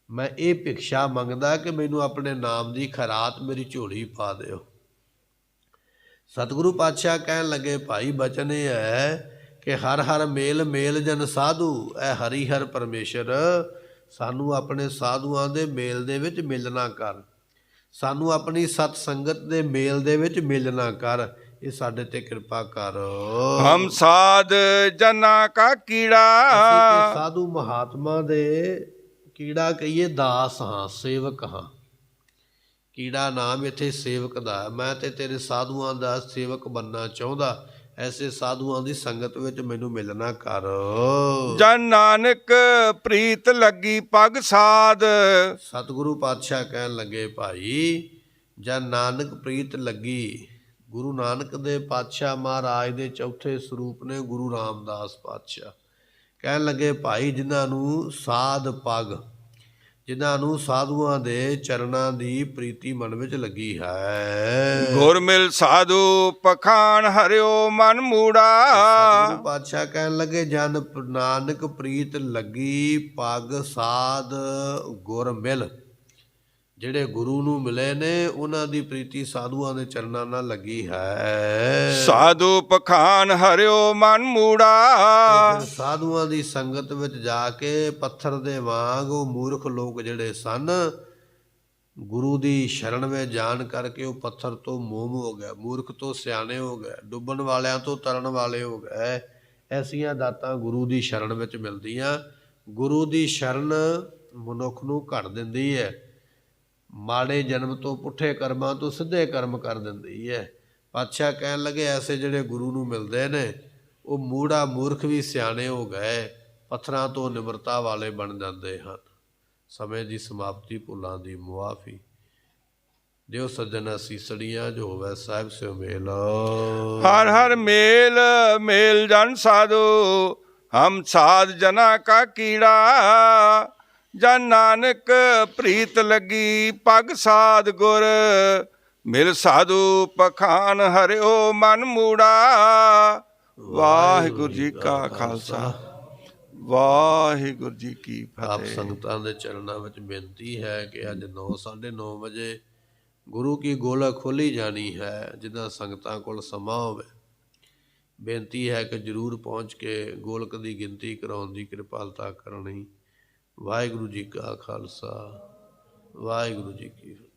ਮੈਂ ਇਹ ਭਿਕਸ਼ਾ ਮੰਗਦਾ ਕਿ ਮੈਨੂੰ ਆਪਣੇ ਨਾਮ ਦੀ ਖੈਰਾਤ ਮੇਰੀ ਝੋਲੀ ਪਾ ਦਿਓ। ਸਤਿਗੁਰੂ ਪਾਤਸ਼ਾਹ ਕਹਿਣ ਲੱਗੇ ਭਾਈ ਬਚਨ ਇਹ ਹੈ ਕਿ ਹਰ ਹਰ ਮੇਲ ਮੇਲ ਜਨ ਸਾਧੂ। ਇਹ ਹਰੀ ਹਰ ਪਰਮੇਸ਼ਰ ਸਾਨੂੰ ਆਪਣੇ ਸਾਧੂਆਂ ਦੇ ਮੇਲ ਦੇ ਵਿੱਚ ਮਿਲਣਾ ਕਰ, ਸਾਨੂੰ ਆਪਣੀ ਸਤ ਸੰਗਤ ਦੇ ਮੇਲ ਦੇ ਵਿੱਚ ਮਿਲਣਾ ਕਰ, ਇਹ ਸਾਡੇ ਤੇ ਕਿਰਪਾ ਕਰ। ਹਮ ਸਾਧ ਜਨਾ ਕਾ ਕੀੜਾ। ਸਾਧੂ ਮਹਾਤਮਾ ਦੇ ਕੀੜਾ ਕਹੀਏ, ਦਾਸ ਹਾਂ, ਸੇਵਕ ਹਾਂ। ਕੀੜਾ ਨਾਮ ਇੱਥੇ ਸੇਵਕ ਦਾ। ਮੈਂ ਤੇ ਤੇਰੇ ਸਾਧੂਆਂ ਦਾ ਸੇਵਕ ਬਣਨਾ ਚਾਹੁੰਦਾ, ਐਸੇ ਸਾਧੂਆਂ ਦੀ ਸੰਗਤ ਵਿੱਚ ਮੈਨੂੰ ਮਿਲਣਾ ਕਰ। ਜਨ ਨਾਨਕ ਪ੍ਰੀਤ ਲੱਗੀ ਪਗ ਸਾਧ। ਸਤਿਗੁਰੂ ਪਾਤਸ਼ਾਹ ਕਹਿਣ ਲੱਗੇ ਭਾਈ ਜਨ ਨਾਨਕ ਪ੍ਰੀਤ ਲੱਗੀ। ਗੁਰੂ ਨਾਨਕ ਦੇ ਪਾਤਸ਼ਾਹ ਮਹਾਰਾਜ ਦੇ ਚੌਥੇ ਸਰੂਪ ਨੇ ਗੁਰੂ ਰਾਮਦਾਸ ਪਾਤਸ਼ਾਹ। ਕਹਿਣ ਲੱਗੇ ਭਾਈ ਜਿਨ੍ਹਾਂ ਨੂੰ ਸਾਧ ਪਗ, ਜਿਨ੍ਹਾਂ ਨੂੰ ਸਾਧੂਆਂ ਦੇ ਚਰਨਾਂ ਦੀ ਪ੍ਰੀਤੀ ਮਨ ਵਿੱਚ ਲੱਗੀ ਹੈ। ਗੁਰ ਮਿਲ ਸਾਧੂ ਪਖਾਨ ਹਰਿਓ ਮਨ ਮੂੜਾ। ਗੁਰੂ ਪਾਤਸ਼ਾਹ ਕਹਿਣ ਲੱਗੇ ਜਨ ਨਾਨਕ ਪ੍ਰੀਤ ਲੱਗੀ ਪਗ ਸਾਧ ਗੁਰ ਮਿਲ। ਜਿਹੜੇ ਗੁਰੂ ਨੂੰ ਮਿਲੇ ਨੇ ਉਹਨਾਂ ਦੀ ਪ੍ਰੀਤੀ ਸਾਧੂਆਂ ਦੇ ਚਰਨਾਂ ਨਾਲ ਲੱਗੀ ਹੈ। ਸਾਧੂ ਪਖਾਨ ਹਰਿਓ ਮਨ ਮੂੜਾ। ਸਾਧੂਆਂ ਦੀ ਸੰਗਤ ਵਿੱਚ ਜਾ ਕੇ ਪੱਥਰ ਦੇ ਵਾਂਗ ਉਹ ਮੂਰਖ ਲੋਕ ਜਿਹੜੇ ਸਨ, ਗੁਰੂ ਦੀ ਸ਼ਰਨ ਵਿੱਚ ਜਾਣ ਕਰਕੇ ਉਹ ਪੱਥਰ ਤੋਂ ਮੋਮ ਹੋ ਗਏ, ਮੂਰਖ ਤੋਂ ਸਿਆਣੇ ਹੋ ਗਏ, ਡੁੱਬਣ ਵਾਲਿਆਂ ਤੋਂ ਤਰਨ ਵਾਲੇ ਹੋ ਗਏ। ਐਸੀਆਂ ਦਾਤਾਂ ਗੁਰੂ ਦੀ ਸ਼ਰਨ ਵਿੱਚ ਮਿਲਦੀਆਂ। ਗੁਰੂ ਦੀ ਸ਼ਰਨ ਮਨੁੱਖ ਨੂੰ ਘੜ ਦਿੰਦੀ ਹੈ, ਮਾੜੇ ਜਨਮ ਤੋਂ, ਪੁੱਠੇ ਕਰਮਾਂ ਤੋਂ ਸਿੱਧੇ ਕਰਮ ਕਰ ਦਿੰਦੀ ਹੈ। ਪਾਤਸ਼ਾਹ ਕਹਿਣ ਲੱਗੇ ਐਸੇ ਜਿਹੜੇ ਗੁਰੂ ਨੂੰ ਮਿਲਦੇ ਨੇ ਉਹ ਮੂੜਾ ਮੂਰਖ ਵੀ ਸਿਆਣੇ ਹੋ ਗਏ, ਪੱਥਰਾਂ ਤੋਂ ਨਿਮਰਤਾ ਵਾਲੇ ਬਣ ਜਾਂਦੇ ਹਨ। ਸਮੇਂ ਦੀ ਸਮਾਪਤੀ, ਭੁੱਲਾਂ ਦੀ ਮੁਆਫੀ ਦਿਓ ਸੱਜਣ ਅਸੀਸੜੀਆਂ, ਜੋ ਹੋਵੇ ਸਾਹਿਬ ਸਿਓ ਮੇਲ। ਹਰ ਹਰ ਮੇਲ ਮੇਲ ਜਨ ਸਾਧੂ। ਹਮ ਸਾਧ ਜਨਾ ਕਾ ਕੀੜਾ। ਜਨ ਨਾਨਕ ਪ੍ਰੀਤ ਲੱਗੀ ਪਗ ਸਾਧ ਗੁਰ। ਮਿਲ ਸਾਧੂ ਪਖਾਨ ਹਰਿਓ ਮਨ ਮੂੜਾ। ਵਾਹਿਗੁਰੂ ਜੀ ਕਾ ਖਾਲਸਾ, ਵਾਹਿਗੁਰੂ ਜੀ ਕੀ ਆਪ ਫਤਿਹ। ਸੰਗਤਾਂ ਦੇ ਚਰਨਾਂ ਵਿੱਚ ਬੇਨਤੀ ਹੈ ਕਿ ਅੱਜ 9:30 ਵਜੇ ਗੁਰੂ ਕੀ ਗੋਲਕ ਖੋਲ੍ਹੀ ਜਾਣੀ ਹੈ। ਜਿੱਦਾਂ ਸੰਗਤਾਂ ਕੋਲ ਸਮਾਂ ਹੋਵੇ, ਬੇਨਤੀ ਹੈ ਕਿ ਜ਼ਰੂਰ ਪਹੁੰਚ ਕੇ ਗੋਲਕ ਦੀ ਗਿਣਤੀ ਕਰਾਉਣ ਦੀ ਕਿਰਪਾਲਤਾ ਕਰਨੀ। ਵਾਹਿਗੁਰੂ ਜੀ ਕਾ ਖਾਲਸਾ, ਵਾਹਿਗੁਰੂ ਜੀ ਕੀ ਫਤਿਹ।